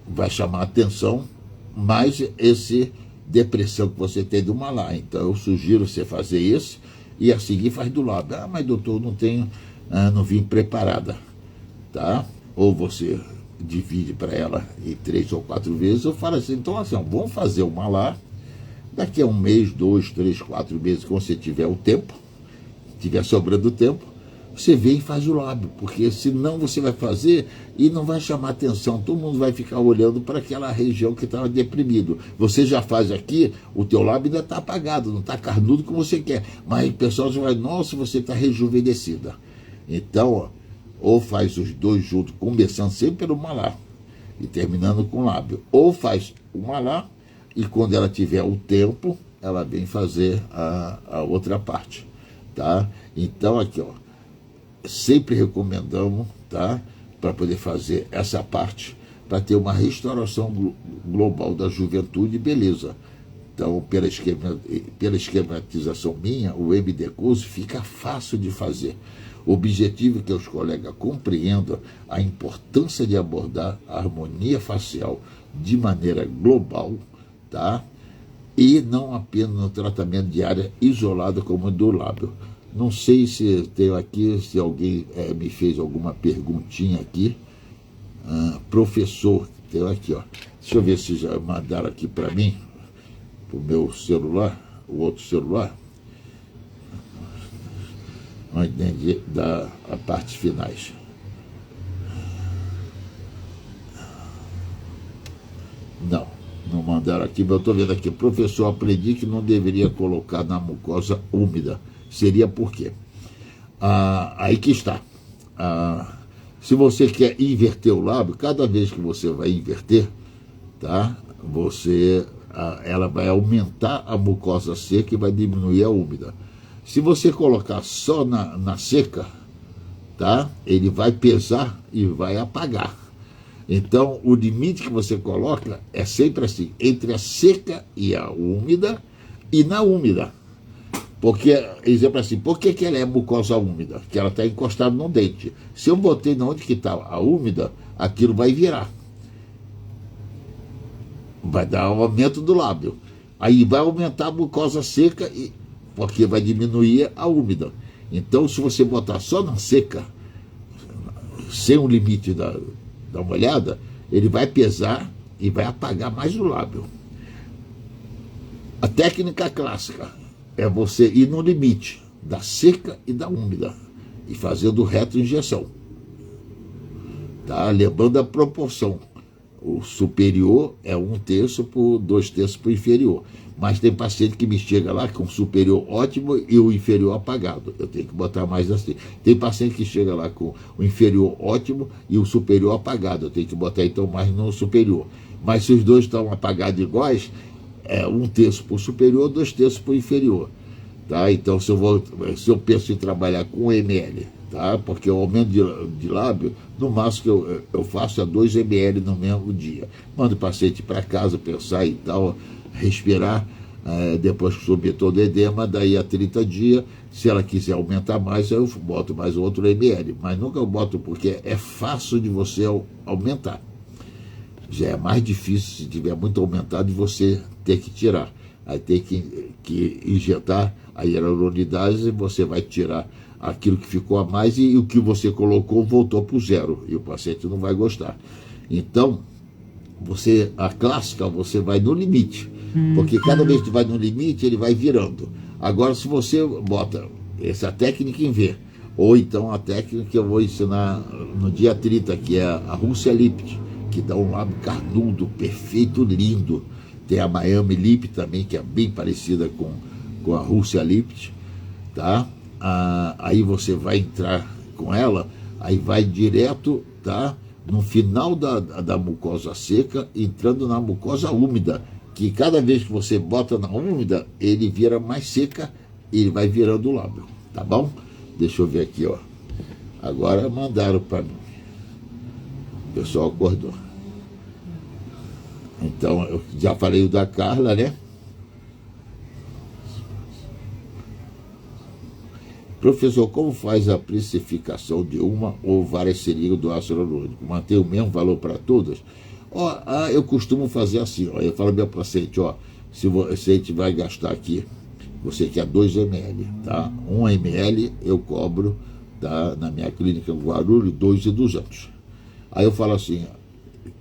vai chamar a atenção mais esse depressão que você tem do malar. Então eu sugiro você fazer isso e a seguir faz do lábio. Mas doutor, não tenho, não vim preparada, tá? ou você divide para ela em 3 ou 4 vezes, ou fala assim, então assim, vamos fazer uma lá, daqui a 1 mês, 2, 3, 4 meses, quando você tiver o tempo, tiver sobrando tempo, você vem e faz o lábio, porque senão você vai fazer e não vai chamar atenção, todo mundo vai ficar olhando para aquela região que estava deprimido. Você já faz aqui, o teu lábio ainda está apagado, não está carnudo como você quer, mas o pessoal já vai, nossa, você está rejuvenescida. Então, ó, ou faz os dois juntos, começando sempre pelo malar e terminando com o lábio, ou faz o malar e quando ela tiver o tempo, ela vem fazer a outra parte, tá? Então aqui, ó, sempre recomendamos, tá, para poder fazer essa parte, para ter uma restauração global da juventude e beleza. Então, pela esquematização minha, o MD Curso fica fácil de fazer. O objetivo é que os colegas compreendam a importância de abordar a harmonia facial de maneira global, tá? E não apenas no tratamento de área isolada como o do lábio. Não sei se tenho aqui, se alguém me fez alguma perguntinha aqui. Professor, tenho aqui, ó. Deixa eu ver se já mandaram aqui para mim, para o meu celular, o outro celular. Onde da a parte finais. Não mandaram aqui, mas eu estou vendo aqui. Professor, aprendi que não deveria colocar na mucosa úmida. Seria por quê? Aí que está. Se você quer inverter o lábio, cada vez que você vai inverter, tá? Ela vai aumentar a mucosa seca e vai diminuir a úmida. Se você colocar só na seca, tá? Ele vai pesar e vai apagar. Então, o limite que você coloca é sempre assim, entre a seca e a úmida e na úmida. Porque, exemplo assim, por que ela é mucosa úmida? Porque ela está encostada no dente. Se eu botei onde que está a úmida, aquilo vai virar. Vai dar um aumento do lábio. Aí vai aumentar a mucosa seca, porque vai diminuir a úmida. Então, se você botar só na seca, sem o limite dá uma olhada, ele vai pesar e vai apagar mais o lábio. A técnica clássica é você ir no limite da seca e da úmida e fazendo retroinjeção, tá? Lembrando a proporção, o superior é 1/3 por 2/3 para o inferior, mas tem paciente que me chega lá com o superior ótimo e o inferior apagado, eu tenho que botar mais assim. Tem paciente que chega lá com o inferior ótimo e o superior apagado, eu tenho que botar então mais no superior. Mas se os dois estão apagados iguais, é 1/3 para o superior, 2/3 para o inferior, tá? Então se eu penso em trabalhar com ml, tá? Porque o aumento de lábio, no máximo que eu faço é 2 ml no mesmo dia. Mando o paciente para casa, pensar e tal, respirar, depois que subir todo o edema, daí a 30 dias, se ela quiser aumentar mais, eu boto mais outro ml, mas nunca eu boto porque é fácil de você aumentar. Já é mais difícil, se tiver muito aumentado, de você ter que tirar. Aí tem que injetar a hialuronidase e você vai tirar aquilo que ficou a mais e o que você colocou voltou para o zero. E o paciente não vai gostar. Então, a clássica, você vai no limite. Porque cada vez que vai no limite, ele vai virando. Agora, se você bota essa técnica em V, ou então a técnica que eu vou ensinar no dia 30, que é a Rússia Lift, que dá um lábio carnudo, perfeito, lindo. Tem a Miami Lip também, que é bem parecida com a Rússia Lift, tá? Aí você vai entrar com ela, aí vai direto, tá? No final da mucosa seca, entrando na mucosa úmida, que cada vez que você bota na úmida, ele vira mais seca e ele vai virando o lábio, tá bom? Deixa eu ver aqui, ó. Agora mandaram para mim. O pessoal acordou. Então, eu já falei o da Carla, né? Professor, como faz a precificação de uma ou várias seringas do ácido hialurônico? Mantém o mesmo valor para todas? Eu costumo fazer assim, ó. Eu falo ao meu paciente, ó, se a gente vai gastar aqui, você quer 2 ml, tá? 1 ml eu cobro, tá? Na minha clínica em Guarulhos, 2.200. Aí eu falo assim,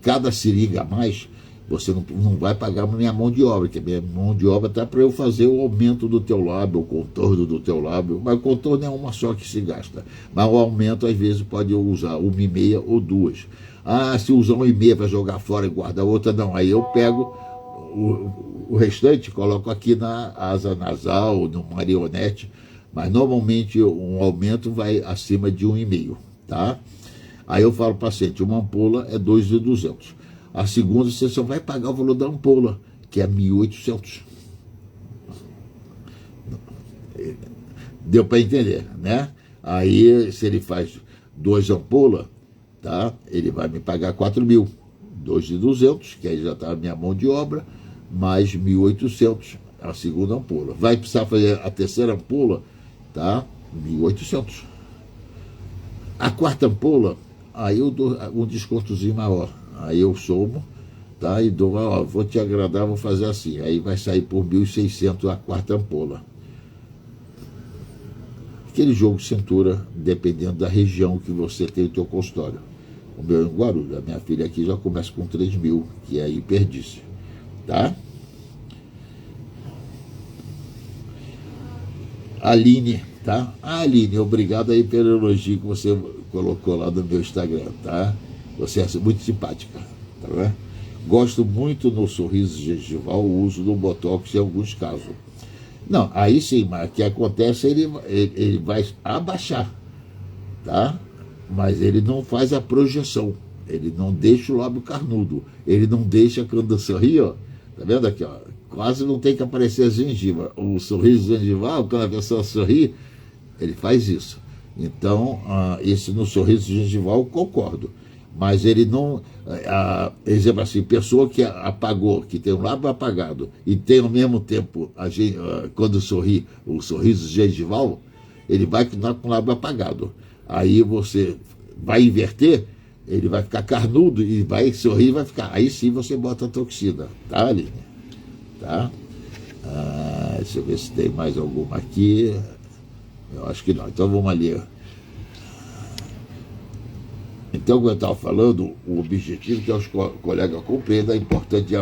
cada seringa a mais, você não vai pagar minha mão de obra, que a minha mão de obra está para eu fazer o aumento do teu lábio, o contorno do teu lábio, mas o contorno é uma só que se gasta. Mas o aumento, às vezes, pode usar uma e meia ou duas. Ah, se usar uma e meia para jogar fora e guardar outra, não. Aí eu pego o restante, coloco aqui na asa nasal, no marionete, mas normalmente um aumento vai acima de 1,5, tá? Aí eu falo para o paciente, uma ampola é 2.200. A segunda você só vai pagar o valor da ampola, que é 1.800. Deu para entender, né? Aí, se ele faz 2 ampolas, tá? Ele vai me pagar 4.000. 2.200, que aí já está a minha mão de obra, mais 1.800, a segunda ampola. Vai precisar fazer a terceira ampola, tá? 1.800. A quarta ampola, aí eu dou um descontozinho maior. Aí eu somo, tá? E dou, ó, vou te agradar, vou fazer assim. Aí vai sair por 1.600 a quarta ampola. Aquele jogo de cintura, dependendo da região que você tem o teu consultório. O meu é em Guarulhos, a minha filha aqui já começa com 3.000, que é hiperdício, tá? Aline, tá? Aline, obrigado aí pelo elogio que você colocou lá no meu Instagram, tá? Você é muito simpática, tá vendo? Gosto muito no sorriso gengival o uso do Botox em alguns casos. Não, aí sim, mas o que acontece, ele vai abaixar, tá? Mas ele não faz a projeção, ele não deixa o lábio carnudo, ele não deixa quando sorri, ó, tá vendo aqui, ó, quase não tem que aparecer a gengiva. O sorriso gengival, quando a pessoa sorri, ele faz isso. Então, esse no sorriso gengival, concordo. Mas ele não, exemplo assim, pessoa que apagou, que tem o lábio apagado e tem ao mesmo tempo, quando sorri, o sorriso gengival, ele vai continuar com o lábio apagado. Aí você vai inverter, ele vai ficar carnudo e vai sorrir e vai ficar. Aí sim você bota a toxina, tá, Aline? Tá? Deixa eu ver se tem mais alguma aqui. Eu acho que não. Então vamos ali. Então, como eu estava falando, o objetivo que os colegas compreendam é importante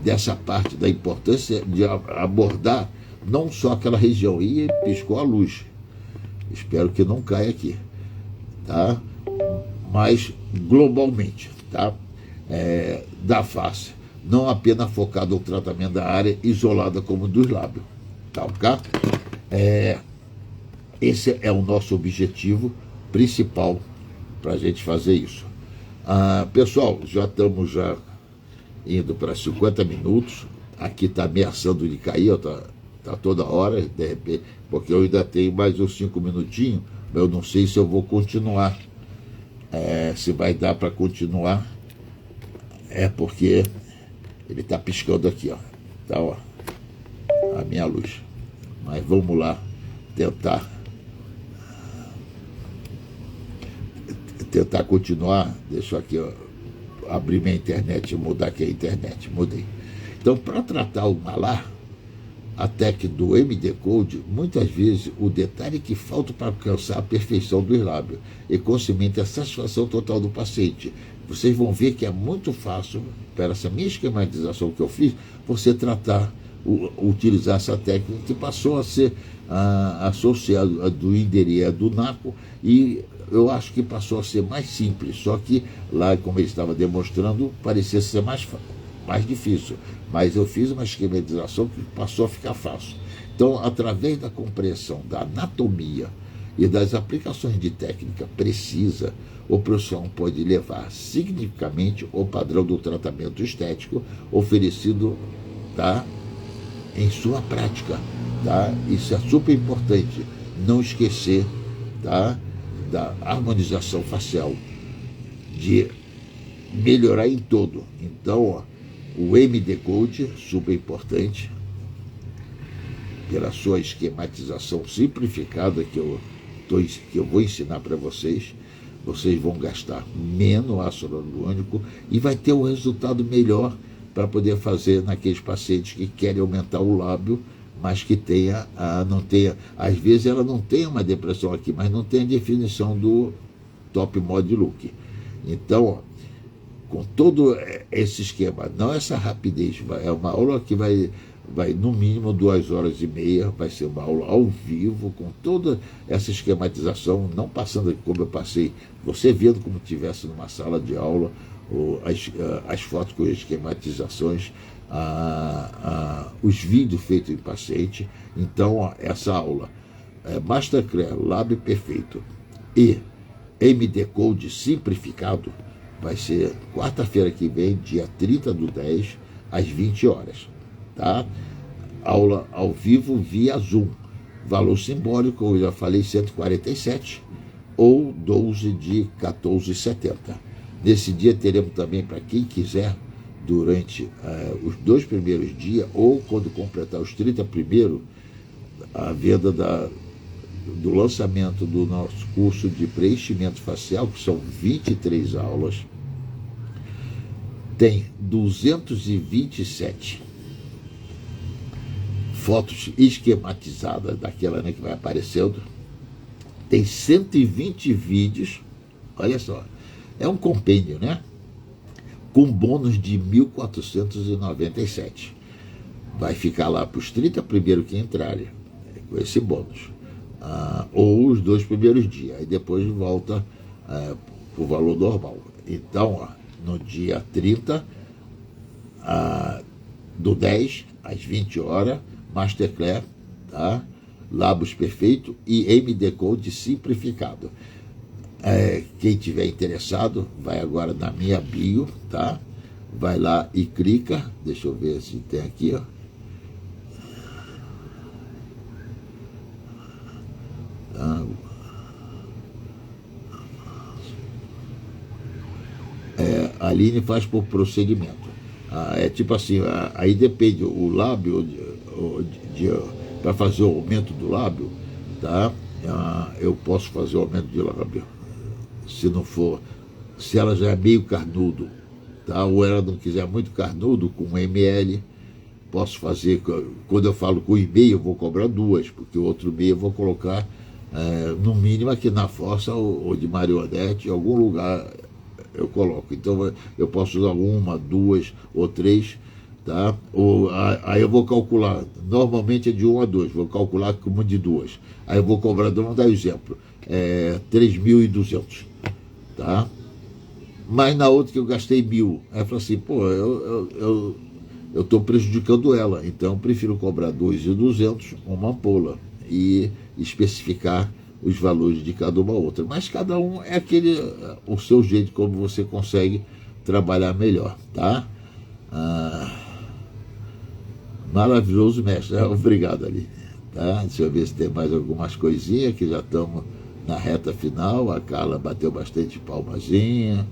dessa parte da importância de abordar não só aquela região. E piscou a luz. Espero que não caia aqui, tá? Mas globalmente, tá? Da face, não apenas focado no tratamento da área isolada como dos lábios, tá? Ok? Esse é o nosso objetivo principal para a gente fazer isso. Pessoal, já estamos indo para 50 minutos. Aqui está ameaçando de cair, tá toda hora, de repente, porque eu ainda tenho mais uns 5 minutinhos, mas eu não sei se eu vou continuar. Se vai dar para continuar, porque ele está piscando aqui, ó. Tá, ó, a minha luz. Mas vamos lá tentar continuar. Deixa eu aqui, ó, abrir minha internet, mudar aqui a internet, mudei. Então, para tratar o malar, a técnica do MD Code, muitas vezes o detalhe que falta para alcançar a perfeição dos lábios e, consequentemente, a satisfação total do paciente. Vocês vão ver que é muito fácil, para essa minha esquematização que eu fiz, você utilizar essa técnica que passou a ser associada do Inderê, do NACO, e eu acho que passou a ser mais simples, só que lá, como ele estava demonstrando, parecia ser mais difícil, mas eu fiz uma esquematização que passou a ficar fácil. Então, através da compreensão da anatomia e das aplicações de técnica precisa, o profissional pode elevar significativamente o padrão do tratamento estético oferecido, tá, em sua prática, tá? Isso é super importante, não esquecer, tá, da harmonização facial, de melhorar em todo. Então, ó, o MD Code, super importante, pela sua esquematização simplificada que eu vou ensinar para vocês. Vocês vão gastar menos ácido hialurônico e vai ter um resultado melhor para poder fazer naqueles pacientes que querem aumentar o lábio, mas que não tenha, às vezes ela não tem uma depressão aqui, mas não tem a definição do top mod look. Então, ó, com todo esse esquema, não essa rapidez, é uma aula que vai no mínimo 2 horas e meia, vai ser uma aula ao vivo, com toda essa esquematização, não passando como eu passei, você vendo como estivesse numa sala de aula, as fotos com esquematizações, os vídeos feitos em paciente. Então, ó, essa aula Masterclass Lab Perfeito e MD Code simplificado vai ser quarta-feira que vem, dia 30/10, às 20 horas. Tá? Aula ao vivo via Zoom. Valor simbólico, eu já falei, 147 ou 12 de 14,70. Nesse dia teremos também, para quem quiser, durante os 2 primeiros dias, ou quando completar os 30 primeiros, a venda do lançamento do nosso curso de preenchimento facial, que são 23 aulas, tem 227 fotos esquematizadas daquela, né, que vai aparecendo, tem 120 vídeos, olha só, é um compêndio, né? Com bônus de 1.497. Vai ficar lá para os 30 primeiros que entrarem, com esse bônus. Ou os 2 primeiros dias, aí depois volta para o valor normal. Então, ó, no dia 30/10, às 20 horas, Masterclass, tá? Labos Perfeito e MD Code simplificado. Quem tiver interessado, vai agora na minha bio, tá? Vai lá e clica, deixa eu ver se tem aqui, ó. A Aline faz por procedimento. É tipo assim, aí depende, o lábio, para fazer o aumento do lábio, tá? Eu posso fazer o aumento de lábio. Se ela já é meio carnudo, tá? Ou ela não quiser muito carnudo, com 1 ml, posso fazer, quando eu falo com e-mail, eu vou cobrar 2, porque o outro meio eu vou colocar, no mínimo aqui na Força ou de Marionete, em algum lugar eu coloco. Então eu posso usar 1, 2 ou 3, tá? Aí eu vou calcular, normalmente é de 1 a 2, vou calcular como de 2. Aí eu vou cobrar, vamos dar exemplo, 3.200, tá? Mas na outra que eu gastei 1.000, aí eu falo assim, pô, eu estou prejudicando ela, então eu prefiro cobrar 2.200, uma ampola, e especificar os valores de cada uma outra. Mas cada um é o seu jeito, como você consegue trabalhar melhor, tá? Maravilhoso, mestre. Obrigado, ali. Tá? Deixa eu ver se tem mais algumas coisinhas, que já estamos na reta final. A Carla bateu bastante palmazinha.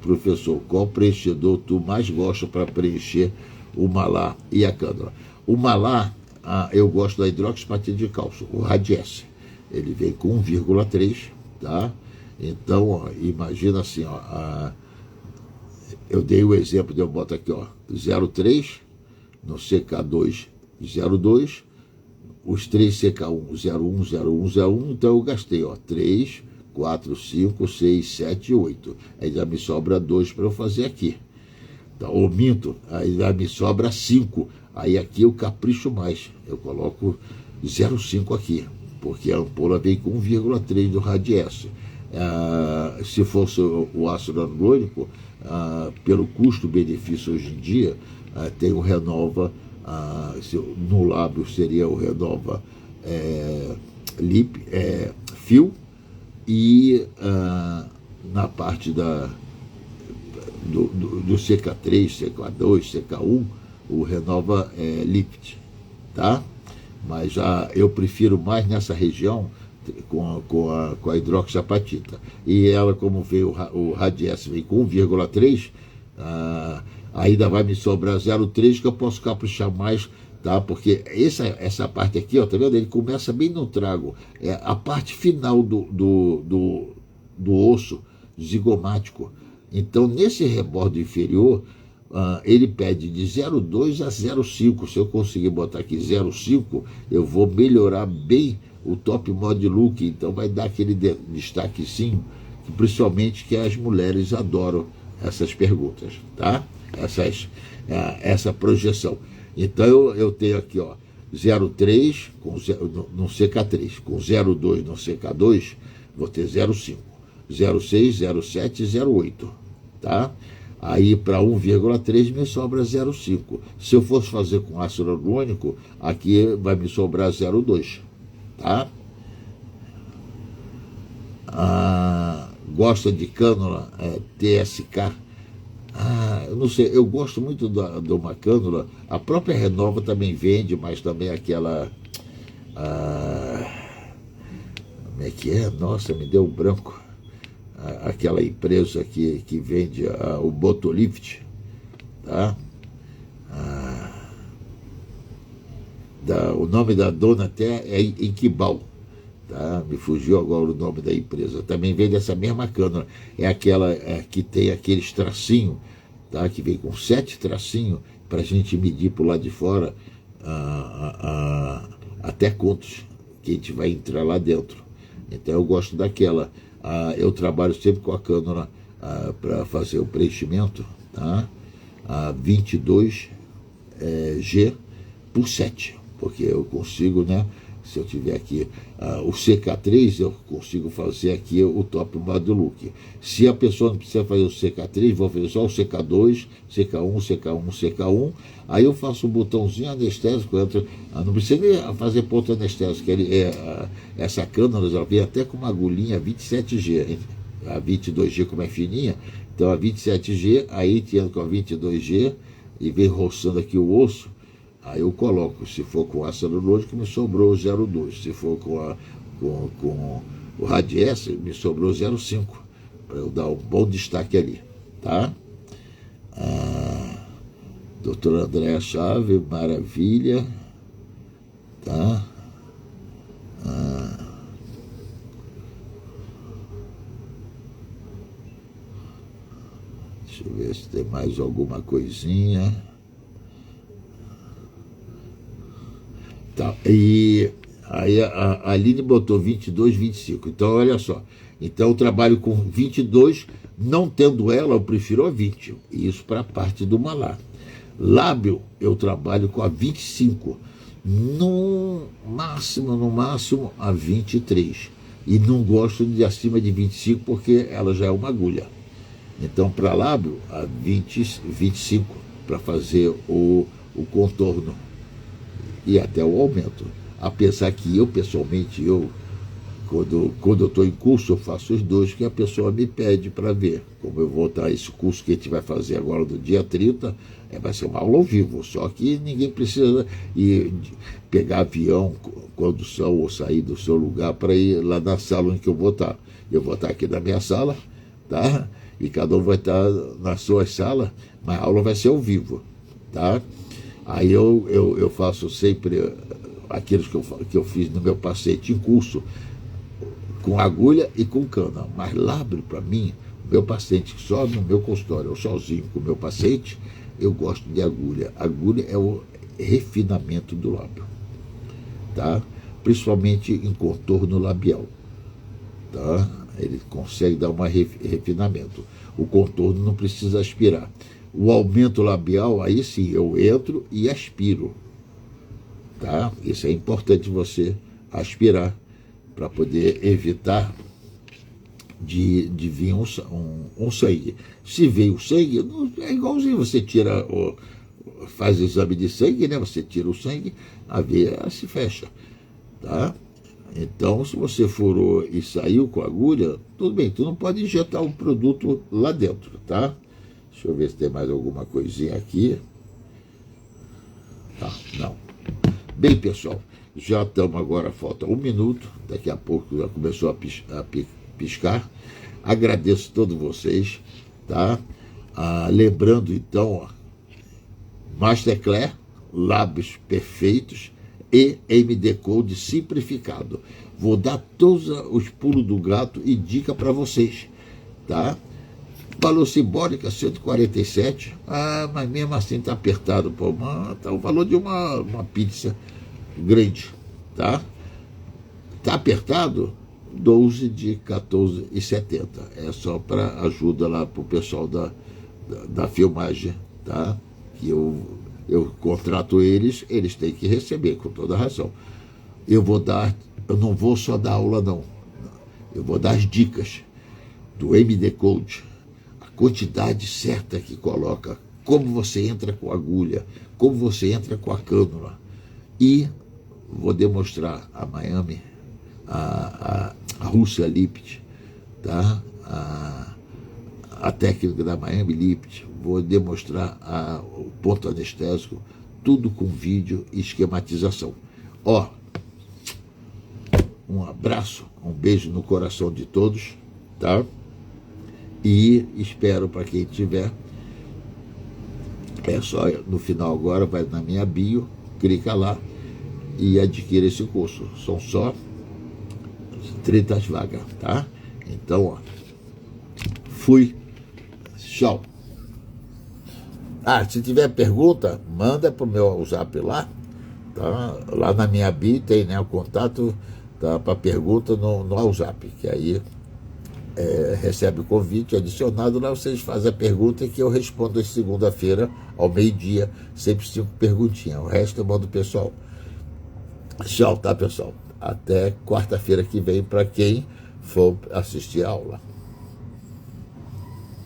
Professor, qual preenchedor tu mais gosta para preencher o malar e a cânula? O malar, eu gosto da hidroxipatina de cálcio, o Radiesse. Ele vem com 1,3, tá? Então, ó, imagina assim, ó, eu dei o exemplo, eu boto aqui, ó, 0,3, no CK2, 0,2, os 3 CK1, 0,1, 0,1, 0,1, então eu gastei, ó, 3, 4, 5, 6, 7, 8. Aí já me sobra 2 para eu fazer aqui. Então, ou minto, aí já me sobra 5. Aí aqui eu capricho mais, eu coloco 0,5 aqui, porque a ampola vem com 1,3 do Radiesse. Se fosse o ácido hialurônico, pelo custo-benefício hoje em dia, tem o Renova, no lábio seria o Renova Fio, e na parte do CK3, CK2, CK1, o Renova Lift, tá? Mas eu prefiro mais nessa região com a hidroxiapatita. E ela, como veio o Radiesse, vem com 1,3, ainda vai me sobrar 0,3, que eu posso caprichar mais, tá? Porque essa parte aqui, ó, tá vendo? Ele começa bem no trago. É a parte final do osso zigomático. Então, nesse rebordo inferior, ele pede de 0,2 a 0,5. Se eu conseguir botar aqui 0,5, eu vou melhorar bem o top mod look. Então vai dar aquele destaquezinho principalmente que as mulheres adoram essas perguntas, tá? Essa projeção. Então eu tenho aqui, ó, 0,3 no CK3, com 0,2 no CK2, vou ter 0,5, 0,6, 0,7 e 0,8, tá? Aí para 1,3 me sobra 0,5. Se eu fosse fazer com ácido hialurônico, aqui vai me sobrar 0,2, tá? Gosta de cânula TSK? Eu não sei, eu gosto muito de uma cânula. A própria Renova também vende, mas também aquela... como é que é? Nossa, me deu um branco. Aquela empresa que vende o Botolift, tá? O nome da dona até é Inquibal, tá? Me fugiu agora o nome da empresa. Também vende essa mesma cânula. É aquela que tem aqueles tracinhos, tá? Que vem com 7 tracinhos para a gente medir por lá de fora até quantos que a gente vai entrar lá dentro. Então eu gosto daquela. Eu trabalho sempre com a cânula para fazer o preenchimento, tá? 22 G por 7, porque eu consigo, né? Se eu tiver aqui o CK3, eu consigo fazer aqui o top model look. Se a pessoa não precisa fazer o CK3, vou fazer só o CK2, CK1, CK1, CK1. Aí eu faço um botãozinho anestésico, não precisa nem fazer ponto anestésico. Essa cânula já vem até com uma agulhinha 27G, hein? A 22G como é fininha, então a 27G, aí tirando com a 22G e vem roçando aqui o osso. Aí eu coloco, se for com ácido hialurônico, me sobrou 0,2. Se for com o Radiesse, me sobrou 0,5. Para eu dar um bom destaque ali, tá? Doutora Andréa Chaves, maravilha, tá? Deixa eu ver se tem mais alguma coisinha. Tá. E aí a Aline botou 22, 25. Então, olha só. Então, eu trabalho com 22, não tendo ela, eu prefiro a 20. Isso para a parte do malar. Lábio, eu trabalho com a 25. No máximo, a 23. E não gosto de acima de 25, porque ela já é uma agulha. Então, para lábio, a 25, para fazer o contorno. E até o aumento. Apesar que eu, pessoalmente, quando eu estou em curso, eu faço os dois que a pessoa me pede para ver. Como eu vou dar esse curso que a gente vai fazer agora no dia 30, vai ser uma aula ao vivo, só que ninguém precisa pegar avião, condução ou sair do seu lugar para ir lá na sala onde eu vou estar. Eu vou estar aqui na minha sala, tá? E cada um vai estar na sua sala, mas a aula vai ser ao vivo, tá? Aí eu faço sempre aqueles que eu fiz no meu paciente em curso, com agulha e com cana. Mas lábio, para mim, o meu paciente só no meu consultório, eu sozinho com o meu paciente, eu gosto de agulha. Agulha é o refinamento do lábio, tá? Principalmente em contorno labial, tá? Ele consegue dar um refinamento. O contorno não precisa aspirar. O aumento labial, aí sim, eu entro e aspiro, tá? Isso é importante você aspirar para poder evitar de vir um sangue. Se veio sangue, é igualzinho, você tira, faz exame de sangue, né? Você tira o sangue, a veia se fecha, tá? Então, se você furou e saiu com a agulha, tudo bem, tu não pode injetar o produto lá dentro, tá? Deixa eu ver se tem mais alguma coisinha aqui. Tá, não. Bem, pessoal, já estamos agora, falta 1 minuto, daqui a pouco já começou a piscar. Agradeço a todos vocês, tá? Lembrando, então, Masterclass, lábios perfeitos e MD Code simplificado. Vou dar todos os pulos do gato e dica para vocês, tá? Valor simbólica, 147. Mas mesmo assim tá apertado, pô. Tá o valor de uma pizza grande, tá? Tá apertado? 12 de 14,70. É só para ajuda lá para o pessoal da filmagem, tá? Que eu contrato eles, eles têm que receber, com toda razão. Eu não vou só dar aula, não. Eu vou dar as dicas do MD Code, a quantidade certa que coloca, como você entra com a agulha, como você entra com a cânula. E vou demonstrar a Miami, a Russia Lift, tá? A técnica da Miami Lift, vou demonstrar o ponto anestésico, tudo com vídeo e esquematização. Ó, um abraço, um beijo no coração de todos, tá? E espero para quem tiver, é só no final agora, vai na minha bio, clica lá e adquira esse curso. São só 30 vagas, tá? Então, ó, fui. Tchau. Se tiver pergunta, manda pro meu WhatsApp lá, tá? Lá na minha bio tem, né, o contato, tá, para pergunta no WhatsApp, que aí recebe o convite adicionado, lá vocês fazem a pergunta que eu respondo segunda-feira ao meio-dia, sempre 5 perguntinhas, o resto eu mando pessoal. Tchau, tá, pessoal? Até quarta-feira que vem para quem for assistir a aula.